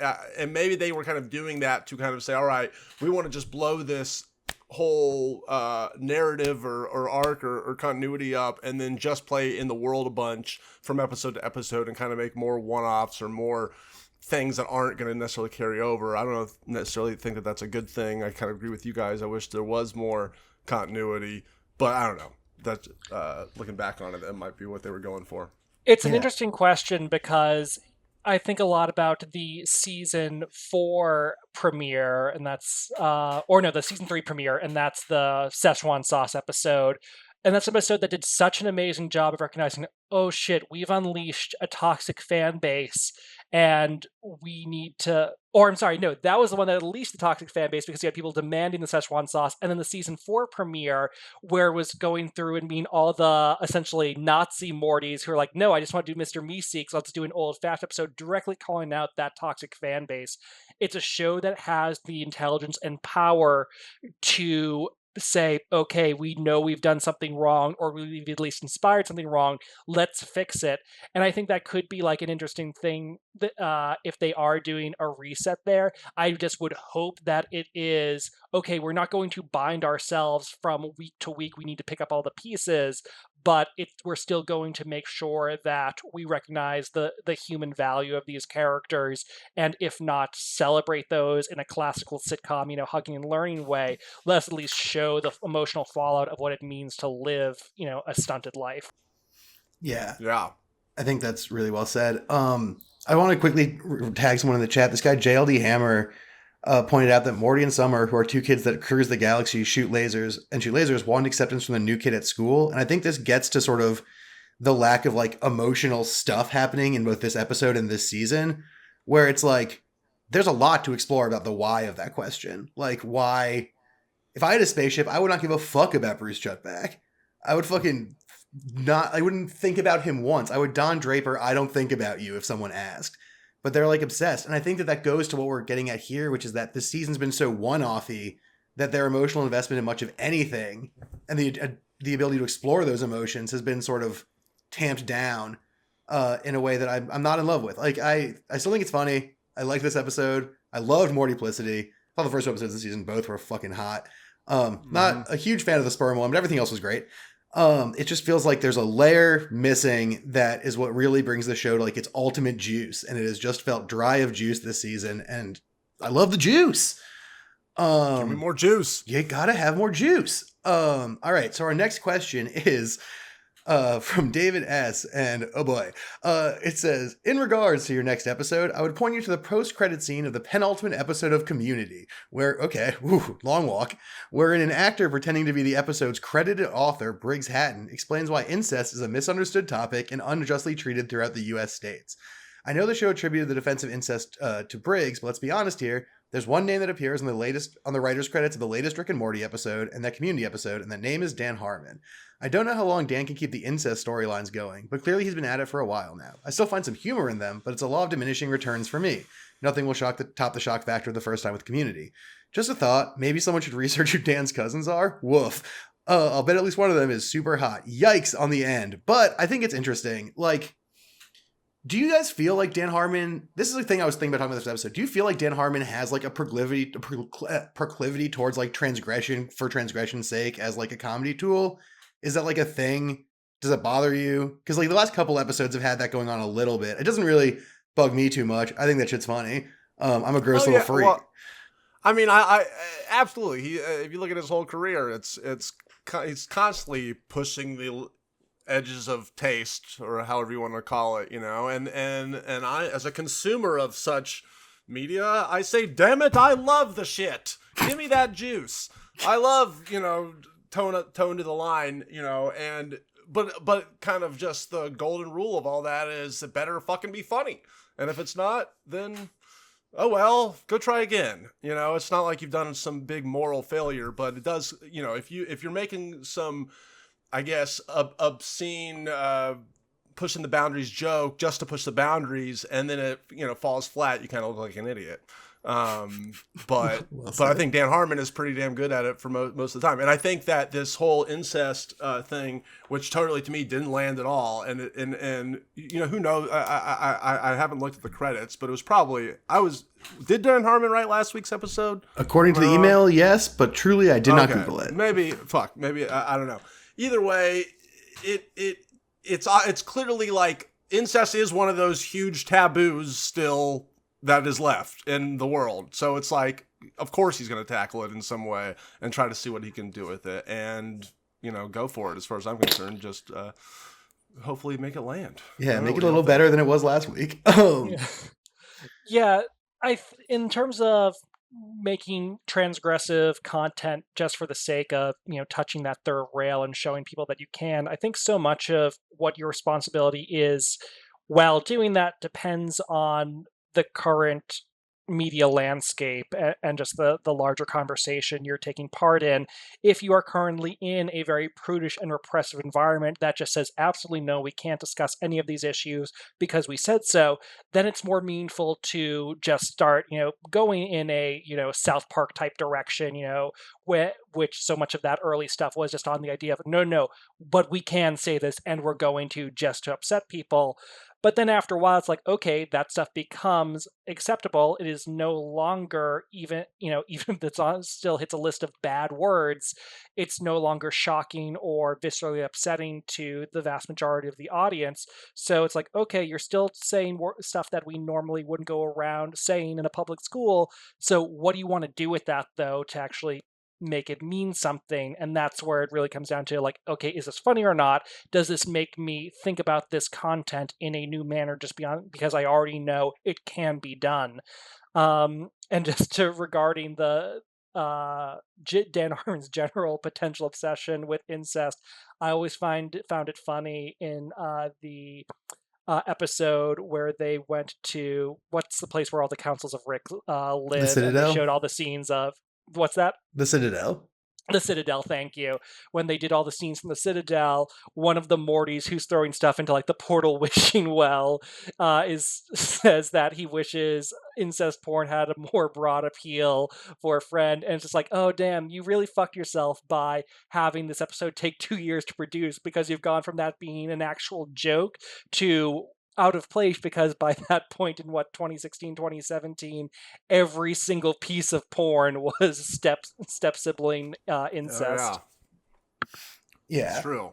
maybe they were kind of doing that to kind of say, all right, we want to just blow this whole narrative or arc or continuity up and then just play in the world a bunch from episode to episode and kind of make more one-offs or more things that aren't going to necessarily carry over. I don't necessarily think that that's a good thing. I kind of agree with you guys. I wish there was more continuity, but I don't know. That's looking back on it, that might be what they were going for. It's an interesting question because I think a lot about the season 4 premiere, and that's the season 3 premiere, and that's the Szechuan sauce episode. And that's an episode that did such an amazing job of recognizing, oh shit, we've unleashed a toxic fan base and we need to, that was the one that unleashed the toxic fan base because you had people demanding the Szechuan sauce. And then the season 4 premiere where it was going through and being all the essentially Nazi Mortys who are like, no, I just want to do Mr. Meeseeks. Let's do an old fashioned episode directly calling out that toxic fan base. It's a show that has the intelligence and power to say, okay, we know we've done something wrong, or we've at least inspired something wrong, let's fix it. And I think that could be like an interesting thing that, if they are doing a reset there. I just would hope that it is, okay, we're not going to bind ourselves from week to week, we need to pick up all the pieces, but we're still going to make sure that we recognize the human value of these characters, and if not celebrate those in a classical sitcom, hugging and learning way, let's at least show the emotional fallout of what it means to live, a stunted life. Yeah. I think that's really well said. I want to quickly tag someone in the chat. This guy, JLD Hammer, pointed out that Morty and Summer, who are two kids that cruise the galaxy, shoot lasers, want acceptance from the new kid at school. And I think this gets to sort of the lack of like emotional stuff happening in both this episode and this season, where it's like, there's a lot to explore about the why of that question. Like why, if I had a spaceship, I would not give a fuck about Bruce Chutback. I would I wouldn't think about him once. I would Don Draper, I don't think about you if someone asked. But they're like obsessed. And I think that goes to what we're getting at here, which is that this season's been so one-offy that their emotional investment in much of anything and the ability to explore those emotions has been sort of tamped down in a way that I'm not in love with. Like, I still think it's funny. I like this episode. I loved Mortyplicity. I thought the first two episodes of the season both were fucking hot. Not a huge fan of the sperm one, but everything else was great. It just feels like there's a layer missing that is what really brings the show to like its ultimate juice, and it has just felt dry of juice this season, and I love the juice. Give me more juice. You gotta have more juice. All right, so our next question is from David S. And oh boy, it says, in regards to your next episode, I would point you to the post-credit scene of the penultimate episode of Community, where, long walk, wherein an actor pretending to be the episode's credited author, Briggs Hatton, explains why incest is a misunderstood topic and unjustly treated throughout the U.S. states. I know the show attributed the defense of incest to Briggs, but let's be honest here. There's one name that appears on the writer's credits of the latest Rick and Morty episode and that Community episode, and that name is Dan Harmon. I don't know how long Dan can keep the incest storylines going, but clearly he's been at it for a while now. I still find some humor in them, but it's a law of diminishing returns for me. Nothing will top the shock factor the first time with Community. Just a thought, maybe someone should research who Dan's cousins are? Woof. I'll bet at least one of them is super hot. Yikes on the end. But I think it's interesting. Like, do you guys feel like Dan Harmon, this is the thing I was thinking about talking about this episode, do you feel like Dan Harmon has like a proclivity towards like transgression for transgression's sake as like a comedy tool? Is that like a thing Does it bother you? Because like the last couple episodes have had that going on a little bit. It doesn't really bug me too much. I think that shit's funny. I'm a gross little freak. Well, I mean, I absolutely. If you look at his whole career, he's constantly pushing the edges of taste, or however you want to call it, and I, as a consumer of such media, I say, damn it, I love the shit. Give me that juice. I love, tone to the line, but kind of just the golden rule of all that is it better fucking be funny. And if it's not, then oh well, go try again. It's not like you've done some big moral failure, but it does, if you're making some, I guess, obscene, pushing the boundaries joke just to push the boundaries, and then it falls flat, you kind of look like an idiot. But I think Dan Harmon is pretty damn good at it for most of the time. And I think that this whole incest thing, which totally to me didn't land at all, and who knows? I haven't looked at the credits, but it was probably did Dan Harmon write last week's episode? According to the email, yes, but truly I did not Google it. Maybe I don't know. Either way, it's clearly like incest is one of those huge taboos still that is left in the world. So it's like, of course he's going to tackle it in some way and try to see what he can do with it, and go for it. As far as I'm concerned, just hopefully make it land. Yeah, make it a little better than it was last week. Yeah, in terms of making transgressive content just for the sake of touching that third rail and showing people that you can, I think so much of what your responsibility is while doing that depends on the current media landscape and just the larger conversation you're taking part in. If you are currently in a very prudish and repressive environment that just says absolutely no, we can't discuss any of these issues because we said so, then it's more meaningful to just start going in a South Park type direction, which so much of that early stuff was just on the idea of no, but we can say this and we're going to just to upset people. But then after a while, it's like, okay, that stuff becomes acceptable. It is no longer even if it still hits a list of bad words, it's no longer shocking or viscerally upsetting to the vast majority of the audience. So it's like, okay, you're still saying stuff that we normally wouldn't go around saying in a public school. So what do you want to do with that, though, to actually make it mean something? And that's where it really comes down to, like, okay, is this funny or not? Does this make me think about this content in a new manner just because I already know it can be done? And just regarding the Dan Harmon's general potential obsession with incest, I always found it funny in the episode where they went to, what's the place where all the councils of Rick live? The Citadel? And they showed all the scenes of what's that? The Citadel. The Citadel, thank you. When they did all the scenes from the Citadel, one of the Mortys who's throwing stuff into like the portal wishing well says that he wishes incest porn had a more broad appeal for a friend. And it's just like, oh damn, you really fucked yourself by having this episode take 2 years to produce, because you've gone from that being an actual joke to out of place, because by that point in 2016, 2017, every single piece of porn was step sibling incest. Yeah. It's true.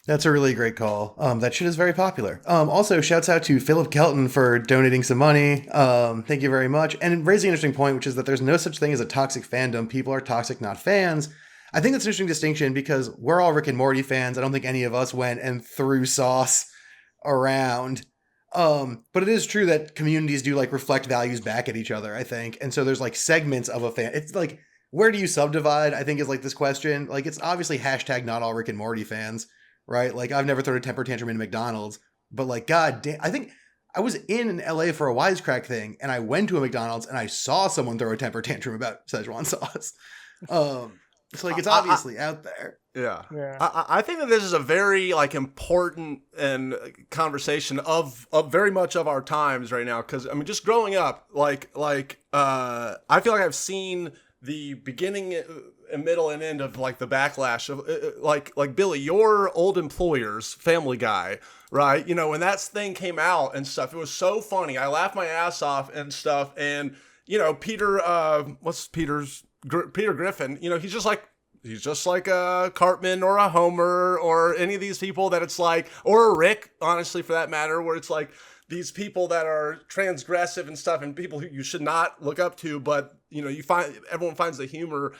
That's a really great call. That shit is very popular. Also, shouts out to Philip Kelton for donating some money. Thank you very much. And raising an interesting point, which is that there's no such thing as a toxic fandom. People are toxic, not fans. I think that's an interesting distinction, because we're all Rick and Morty fans. I don't think any of us went and threw sauce around. But it is true that communities do like reflect values back at each other, I think. And so there's like segments of a fan. It's like, where do you subdivide, I think, is like this question. Like, it's obviously hashtag not all Rick and Morty fans, right? Like, I've never thrown a temper tantrum in McDonald's, but like, god damn, I think I was in LA for a Wisecrack thing, and I went to a McDonald's and I saw someone throw a temper tantrum about Szechuan sauce. So like, it's obviously out there. Yeah. I think that this is a very like important and conversation of very much of our times right now. Cause I mean, just growing up, I feel like I've seen the beginning and middle and end of like the backlash of like Billy, your old employer's Family Guy, right? When that thing came out and stuff, it was so funny. I laughed my ass off and stuff. And, Peter Griffin, he's just like, he's just like a Cartman or a Homer or any of these people that it's like, or a Rick, honestly, for that matter, where it's like these people that are transgressive and stuff, and people who you should not look up to, but you find everyone finds the humor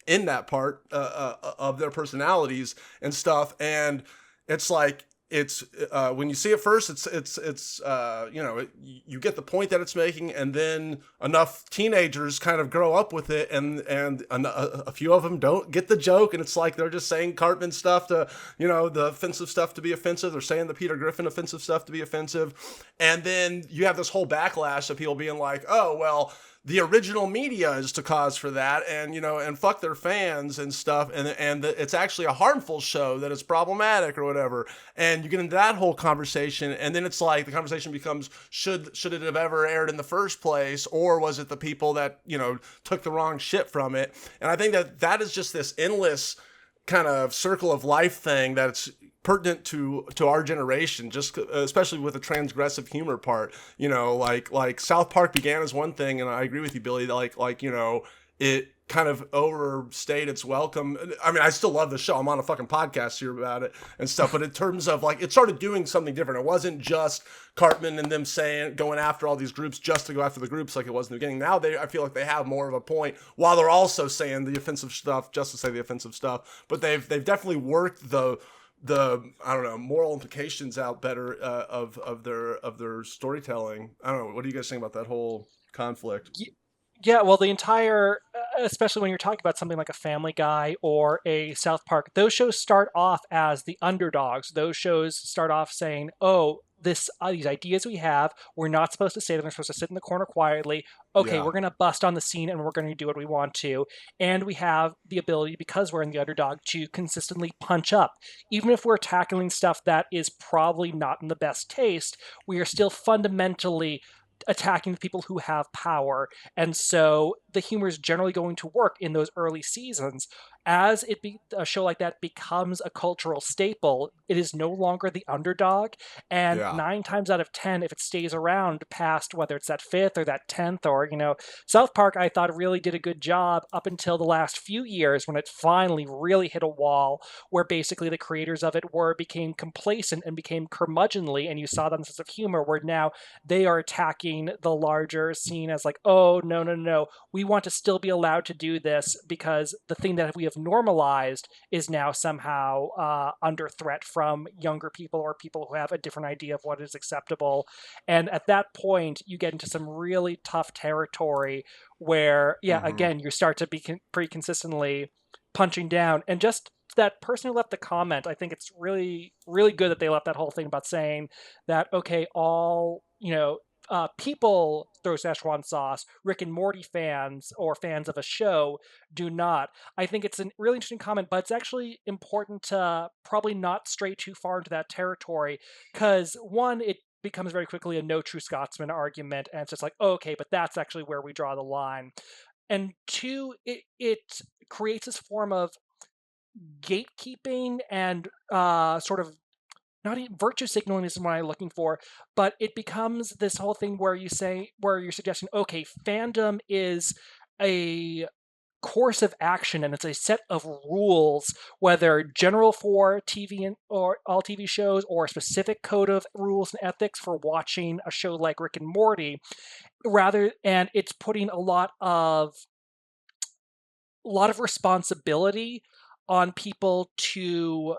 in that part of their personalities and stuff, and it's like it's when you see it first, it's you get the point that it's making, and then enough teenagers kind of grow up with it, and a few of them don't get the joke, and it's like they're just saying Cartman stuff to the offensive stuff to be offensive. They're saying the Peter Griffin offensive stuff to be offensive, and then you have this whole backlash of people being like, oh well, the original media is to cause for that, and fuck their fans and stuff, and it's actually a harmful show, that it's problematic or whatever, and you get into that whole conversation, and then it's like the conversation becomes, should it have ever aired in the first place, or was it the people that took the wrong shit from it? And I think that is just this endless kind of circle of life thing that's pertinent to our generation, just especially with the transgressive humor part. Like South Park began as one thing, and I agree with you, Billy, it kind of overstayed its welcome. I mean, I still love the show. I'm on a fucking podcast here about it and stuff, but in terms of it started doing something different. It wasn't just Cartman and them going after all these groups just to go after the groups like it was in the beginning. Now I feel like they have more of a point, while they're also saying the offensive stuff just to say the offensive stuff. But they've definitely worked the I don't know, moral implications out better of their storytelling. I don't know. What do you guys think about that whole conflict? Yeah, well, the entire, especially when you're talking about something like a Family Guy or a South Park, those shows start off as the underdogs. Those shows start off saying, oh, these ideas we have, we're not supposed to say them. We're supposed to sit in the corner quietly. Okay, Yeah. we're going to bust on the scene and we're going to do what we want to. And we have the ability, because we're in the underdog, to consistently punch up. Even if we're tackling stuff that is probably not in the best taste, we are still fundamentally attacking the people who have power. And so the humor is generally going to work in those early seasons. As a show like that becomes a cultural staple, it is no longer the underdog. And Yeah. 9 times out of 10, if it stays around past whether it's that 5th or that 10th, or, South Park, I thought really did a good job up until the last few years, when it finally really hit a wall, where basically the creators of it became complacent and became curmudgeonly. And you saw that in sense of humor, where now they are attacking the larger scene as like, oh, no, we want to still be allowed to do this, because the thing that we have normalized is now somehow under threat from younger people, or people who have a different idea of what is acceptable. And at that point, you get into some really tough territory where, again, you start to be pretty consistently punching down. And just that person who left the comment, I think it's really, really good that they left that whole thing about saying that, okay, all, people throw Szechuan sauce. Rick and Morty fans, or fans of a show, do not. I think it's a really interesting comment, but it's actually important to probably not stray too far into that territory, because one, it becomes very quickly a no true Scotsman argument, and it's just like, oh, okay, but that's actually where we draw the line. And two, it creates this form of gatekeeping and sort of, not even virtue signaling is what I'm looking for, but it becomes this whole thing where you're suggesting, okay, fandom is a course of action, and it's a set of rules, whether general for TV or all TV shows, or a specific code of rules and ethics for watching a show like Rick and Morty, and it's putting a lot of responsibility on people to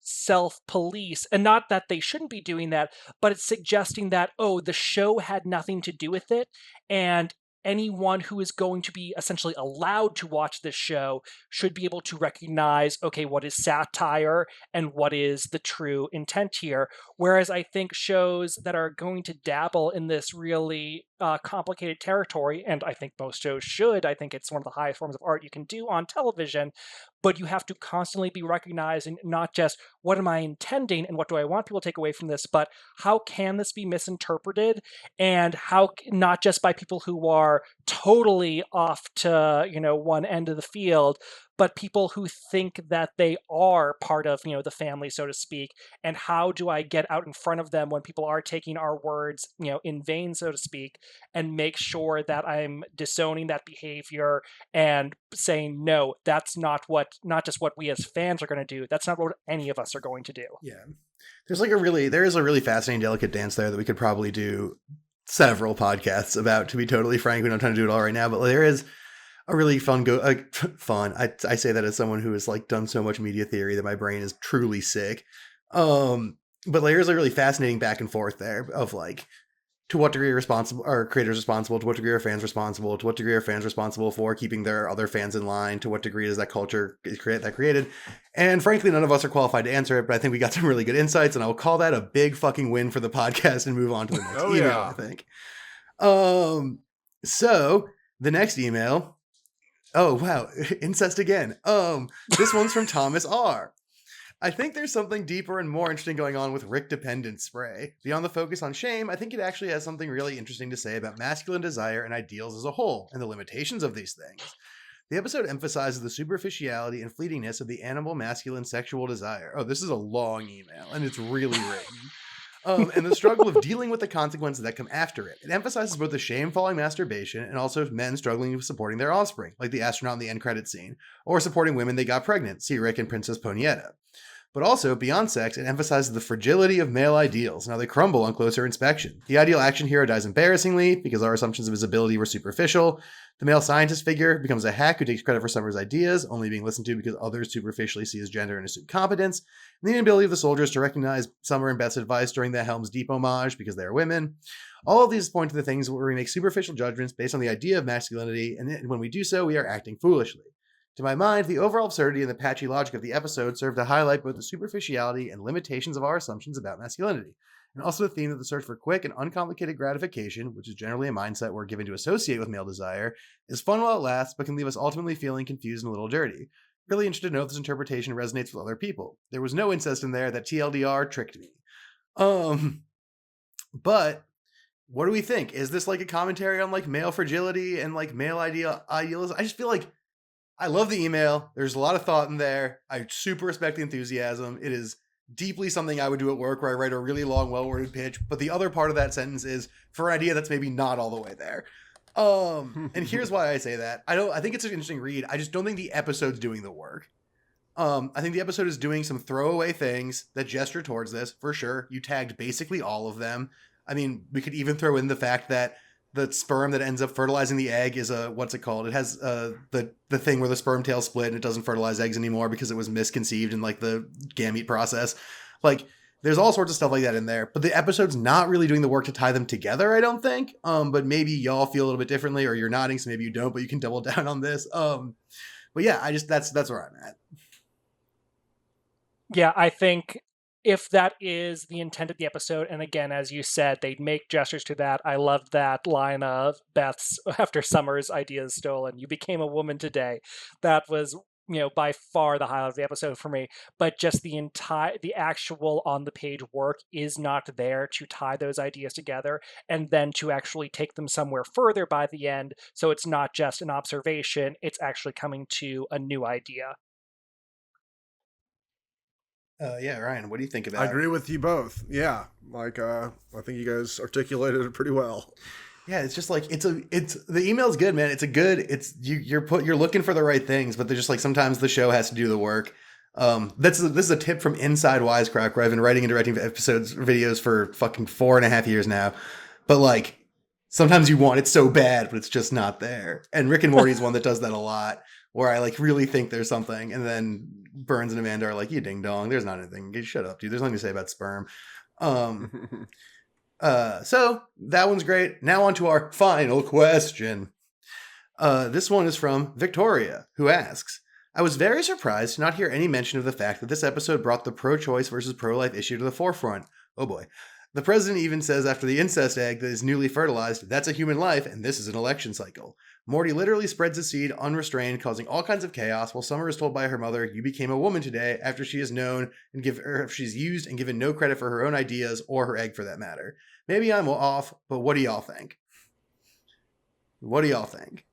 self-police. And not that they shouldn't be doing that, but it's suggesting that, oh, the show had nothing to do with it, and anyone who is going to be essentially allowed to watch this show should be able to recognize, okay, what is satire and what is the true intent here. Whereas I think shows that are going to dabble in this really complicated territory, and I think most shows should, I think it's one of the highest forms of art you can do on television, but you have to constantly be recognizing not just what am I intending and what do I want people to take away from this, but how can this be misinterpreted, and how, not just by people who are totally off to one end of the field, but people who think that they are part of, the family, so to speak. And how do I get out in front of them when people are taking our words, in vain, so to speak, and make sure that I'm disowning that behavior and saying, no, that's not just what we as fans are going to do. That's not what any of us are going to do. Yeah. There is a really fascinating, delicate dance there that we could probably do several podcasts about, to be totally frank. We don't have time to do it all right now, but there is a really fun fun. I say that as someone who has like done so much media theory that my brain is truly sick. But there's a really fascinating back and forth there of like, to what degree are creators responsible? To what degree are fans responsible? To what degree are fans responsible for keeping their other fans in line? To what degree does that culture created? And frankly, none of us are qualified to answer it, but I think we got some really good insights, and I will call that a big fucking win for the podcast and move on to the next email, yeah. I think. So the next email. Oh, wow. Incest again. This one's from Thomas R. I think there's something deeper and more interesting going on with Rick dependent spray. Beyond the focus on shame, I think it actually has something really interesting to say about masculine desire and ideals as a whole, and the limitations of these things. The episode emphasizes the superficiality and fleetingness of the animal masculine sexual desire. Oh, this is a long email, and it's really written. And the struggle of dealing with the consequences that come after it. It emphasizes both the shame-falling masturbation and also men struggling with supporting their offspring, like the astronaut in the end credit scene, or supporting women they got pregnant, see Rick and Princess Ponietta. But also, beyond sex, it emphasizes the fragility of male ideals and how they crumble on closer inspection. The ideal action hero dies embarrassingly because our assumptions of his ability were superficial. The male scientist figure becomes a hack who takes credit for some of his ideas, only being listened to because others superficially see his gender and assume competence. And the inability of the soldiers to recognize Summer and Beth's advice during the Helm's Deep homage because they are women. All of these point to the things where we make superficial judgments based on the idea of masculinity, and when we do so, we are acting foolishly. To my mind, the overall absurdity and the patchy logic of the episode serve to highlight both the superficiality and limitations of our assumptions about masculinity, and also the theme that the search for quick and uncomplicated gratification, which is generally a mindset we're given to associate with male desire, is fun while it lasts, but can leave us ultimately feeling confused and a little dirty. Really interested to know if this interpretation resonates with other people. There was no incest in there. That TLDR tricked me. But what do we think? Is this like a commentary on like male fragility and like male idealism? I just feel like I love the email. There's a lot of thought in there. I super respect the enthusiasm. It is deeply something I would do at work where I write a really long, well-worded pitch. But the other part of that sentence is for an idea that's maybe not all the way there. And here's why I say that. I think it's an interesting read. I just don't think the episode's doing the work. I think the episode is doing some throwaway things that gesture towards this, for sure. You tagged basically all of them. I mean, we could even throw in the fact that the sperm that ends up fertilizing the egg is what's it called? It has the thing where the sperm tail split and it doesn't fertilize eggs anymore because it was misconceived in like the gamete process. Like there's all sorts of stuff like that in there, but the episode's not really doing the work to tie them together, I don't think. But maybe y'all feel a little bit differently, or you're nodding, so maybe you don't, but you can double down on this. But yeah, that's where I'm at. Yeah, I think if that is the intent of the episode, and again, as you said, they make gestures to that. I loved that line of Beth's after Summer's idea is stolen. You became a woman today. That was, by far the highlight of the episode for me. But just the actual on the page work is not there to tie those ideas together and then to actually take them somewhere further by the end. So it's not just an observation, it's actually coming to a new idea. Yeah, Ryan, what do you think about it? I agree with you both. Yeah, like I think you guys articulated it pretty well. Yeah, it's just like the email's good, man. You're looking for the right things, but they're just like sometimes the show has to do the work. This is a tip from inside Wisecrack, where I've been writing and directing videos for fucking 4.5 years now. But like sometimes you want it so bad, but it's just not there. And Rick and Morty is one that does that a lot, where I like really think there's something, and then Burns and Amanda are like, "You ding dong, there's not anything. Shut up, dude. There's nothing to say about sperm." So that one's great. Now on to our final question. This one is from Victoria, who asks, I was very surprised to not hear any mention of the fact that this episode brought the pro-choice versus pro-life issue to the forefront. Oh boy. The president even says after the incest egg that is newly fertilized, that's a human life, and this is an election cycle. Morty literally spreads his seed unrestrained, causing all kinds of chaos, while Summer is told by her mother, you became a woman today, after she is known and she's used and given no credit for her own ideas, or her egg for that matter. Maybe I'm off, but what do y'all think? What do y'all think?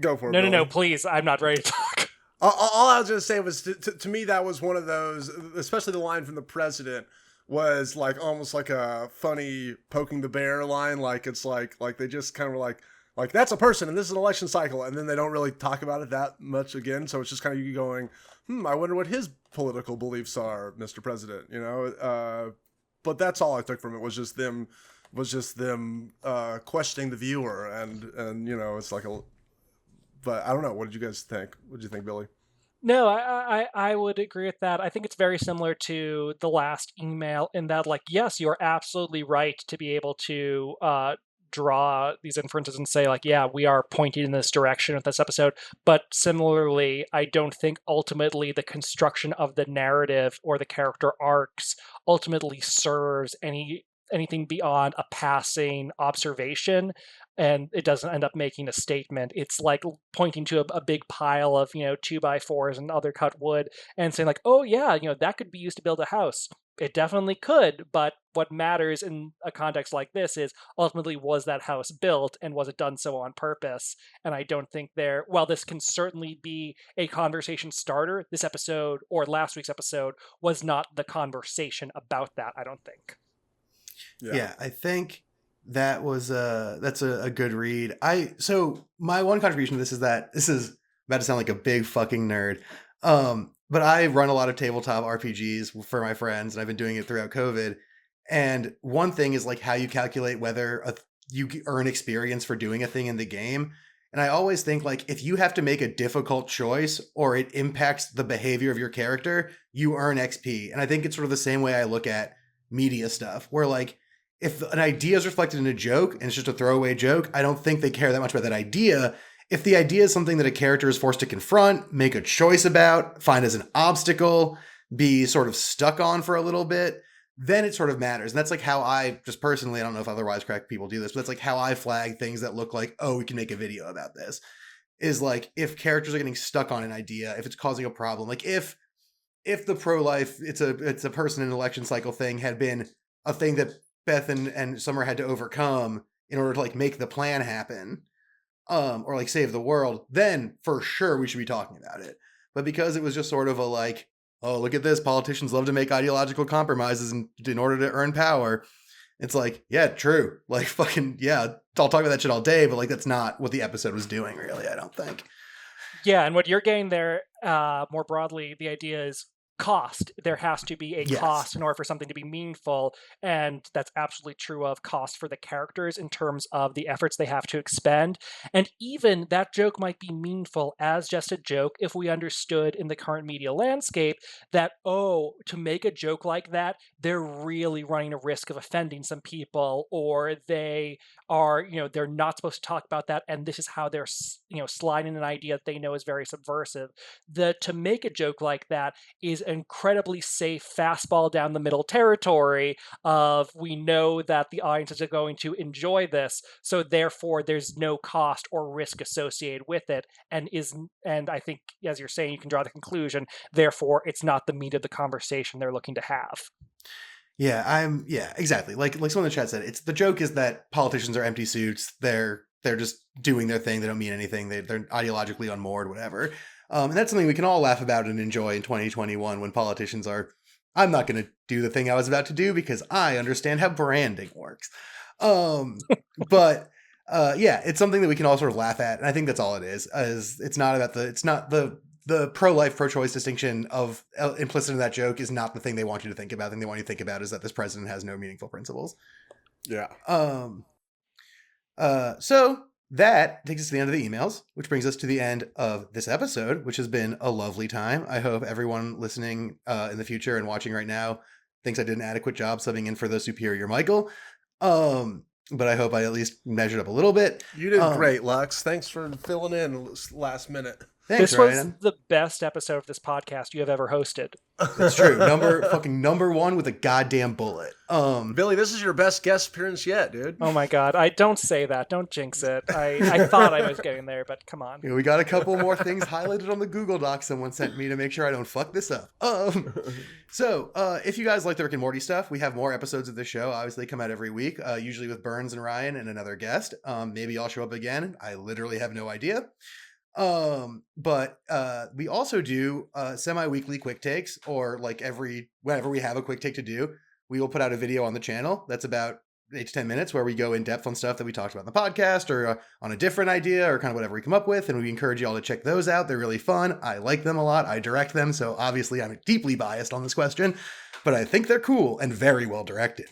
Go for it. No, Billy. please. I'm not ready to talk. All I was going to say was, to me, that was one of those, especially the line from the president, was like almost like a funny poking the bear line. Like it's like they just kind of were like that's a person and this is an election cycle, and then they don't really talk about it that much again. So it's just kind of you going, I wonder what his political beliefs are, Mr. President. You know, but that's all I took from it was just them questioning the viewer, and you know, it's like a. But I don't know. What did you guys think? What did you think, Billy? No, I would agree with that. I think it's very similar to the last email in that, like, yes, you're absolutely right to be able to draw these inferences and say, like, yeah, we are pointing in this direction with this episode. But similarly, I don't think ultimately the construction of the narrative or the character arcs ultimately serves anything beyond a passing observation, and it doesn't end up making a statement. It's like pointing to a big pile of 2x4s and other cut wood and saying like, oh yeah, that could be used to build a house. It definitely could, but what matters in a context like this is ultimately, was that house built and was it done so on purpose? And I don't think while this can certainly be a conversation starter, this episode or last week's episode was not the conversation about that, I don't think. Yeah, I think that's a good read. So my one contribution to this is that this is about to sound like a big fucking nerd. But I run a lot of tabletop RPGs for my friends, and I've been doing it throughout COVID. And one thing is like how you calculate whether you earn experience for doing a thing in the game. And I always think like if you have to make a difficult choice or it impacts the behavior of your character, you earn XP. And I think it's sort of the same way I look at media stuff, where like if an idea is reflected in a joke and it's just a throwaway joke, I don't think they care that much about that idea. If the idea is something that a character is forced to confront, make a choice about, find as an obstacle, be sort of stuck on for a little bit, then it sort of matters. And that's like how I just personally, I don't know if other Wisecrack people do this, but that's like how I flag things that look like, oh, we can make a video about this. Is like if characters are getting stuck on an idea, if it's causing a problem, like if the pro-life, it's a person in an election cycle thing had been a thing that Beth and Summer had to overcome in order to like make the plan happen, or like save the world, then for sure we should be talking about it. But because it was just sort of a like, oh, look at this, politicians love to make ideological compromises in order to earn power. It's like, yeah, true. Like fucking, yeah, I'll talk about that shit all day, but like that's not what the episode was doing, really, I don't think. Yeah, and what you're getting there, more broadly, the idea is cost. There has to be a cost in order for something to be meaningful, and that's absolutely true of cost for the characters in terms of the efforts they have to expend. And even that joke might be meaningful as just a joke if we understood in the current media landscape that, oh, to make a joke like that, they're really running a risk of offending some people, or they are, they're not supposed to talk about that, and this is how they're, sliding an idea that they know is very subversive. To make a joke like that is incredibly safe fastball down the middle territory of, we know that the audiences are going to enjoy this, so therefore there's no cost or risk associated with it, and I think, as you're saying, you can draw the conclusion, therefore it's not the meat of the conversation they're looking to have. Yeah, exactly. Like someone in the chat said, the joke is that politicians are empty suits. They're just doing their thing. They don't mean anything. They're ideologically unmoored, whatever. And that's something we can all laugh about and enjoy in 2021 when politicians are, I'm not going to do the thing I was about to do because I understand how branding works. But it's something that we can all sort of laugh at. And I think that's all it is. It's not about the pro-life, pro-choice distinction of implicit in that joke is not the thing they want you to think about. The thing they want you to think about is that this president has no meaningful principles. Yeah. So that takes us to the end of the emails, which brings us to the end of this episode, which has been a lovely time. I hope everyone listening in the future and watching right now thinks I did an adequate job subbing in for the superior Michael. But I hope I at least measured up a little bit. You did great, Lux. Thanks for filling in last minute. Thanks, This was Ryan. the best episode of this podcast you have ever hosted. That's true. Number one with a goddamn bullet. Billy, this is your best guest appearance yet, dude. Oh my god, I don't say that. Don't jinx it. I thought I was getting there, but come on. Yeah, we got a couple more things highlighted on the Google Doc someone sent me to make sure I don't fuck this up. So if you guys like the Rick and Morty stuff, we have more episodes of the show. Obviously, come out every week, usually with Burns and Ryan and another guest. Maybe I'll show up again. I literally have no idea. But we also do semi-weekly quick takes, or like whenever we have a quick take to do, we will put out a video on the channel that's about 8 to 10 minutes where we go in depth on stuff that we talked about in the podcast, or on a different idea, or kind of whatever we come up with. And we encourage you all to check those out. They're really fun. I like them a lot. I direct them. So obviously I'm deeply biased on this question, but I think they're cool and very well directed.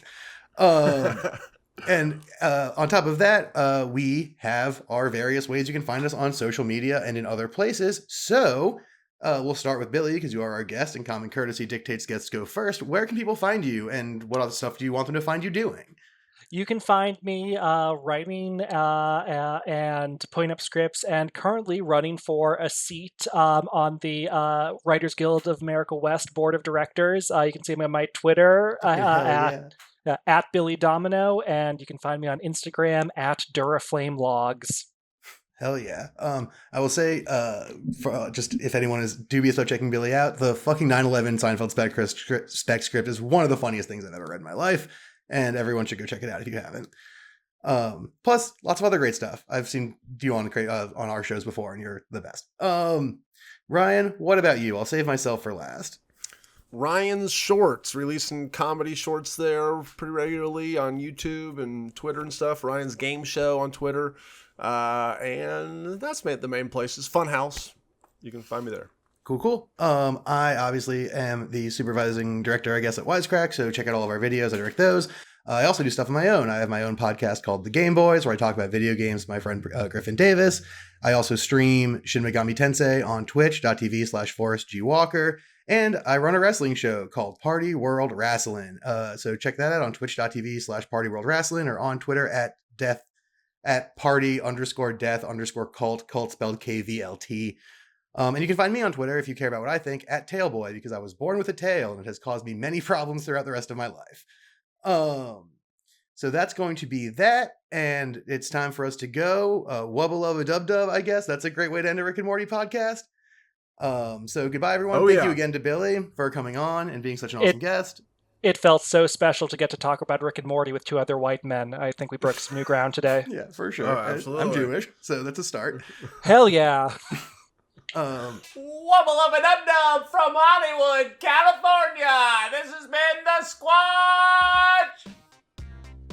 And on top of that, we have our various ways you can find us on social media and in other places. So we'll start with Billy, because you are our guest, and common courtesy dictates guests go first. Where can people find you, and what other stuff do you want them to find you doing? You can find me writing and putting up scripts, and currently running for a seat on the Writers Guild of America West Board of Directors. You can see me on my Twitter at Billy Domineau, and you can find me on Instagram at DuraflameLogs. Hell yeah. I will say, for just if anyone is dubious about checking Billy out, the fucking 9/11 Seinfeld spec script is one of the funniest things I've ever read in my life, and everyone should go check it out if you haven't. Plus, lots of other great stuff. I've seen you on our shows before, and you're the best. Ryan, what about you? I'll save myself for last. Ryan's Shorts, releasing comedy shorts there pretty regularly on YouTube and Twitter and stuff. Ryan's Game Show on Twitter. And that's the main places. Funhouse. You can find me there. Cool. I obviously am the supervising director, I guess, at Wisecrack, so check out all of our videos. I direct those. I also do stuff on my own. I have my own podcast called The Game Boys, where I talk about video games with my friend Griffin Davis. I also stream Shin Megami Tensei on twitch.tv/ForrestGWalker. And I run a wrestling show called Party World Wrestling. So check that out on twitch.tv/partyworldwrestling, or on Twitter at party_death_cult spelled KVLT. And you can find me on Twitter, if you care about what I think, at Tailboy, because I was born with a tail and it has caused me many problems throughout the rest of my life. So that's going to be that. And it's time for us to go. Wubba lubba dub dub, I guess. That's a great way to end a Rick and Morty podcast. So goodbye, everyone. Thank you again to Billy for coming on and being such an awesome guest. It felt so special to get to talk about Rick and Morty with two other white men. I think we broke some new ground today. Yeah, for sure. Oh, absolutely. I'm Jewish, so that's a start. Hell yeah. Wubba lubba dub dub from Hollywood, California. This has been the Squanch.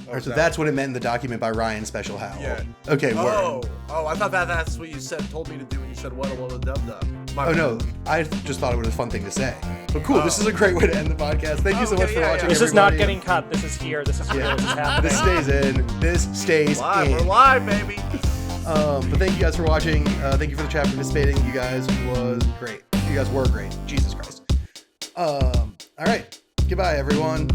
Right, so that's what it meant in the document by Ryan Special Howell. Yeah. Okay, word. Oh, I thought that's what you told me to do when you said wubba lubba dub dub. No, I just thought it was a fun thing to say. But cool, This is a great way to end the podcast. Thank you so much for watching, This everybody. is not getting cut. This is here. This is here. This is happening. This stays in. This stays live. in. We're live, baby. But thank you guys for watching. Thank you for the chat participating. You guys was great. You guys were great. Jesus Christ. All right. Goodbye, everyone.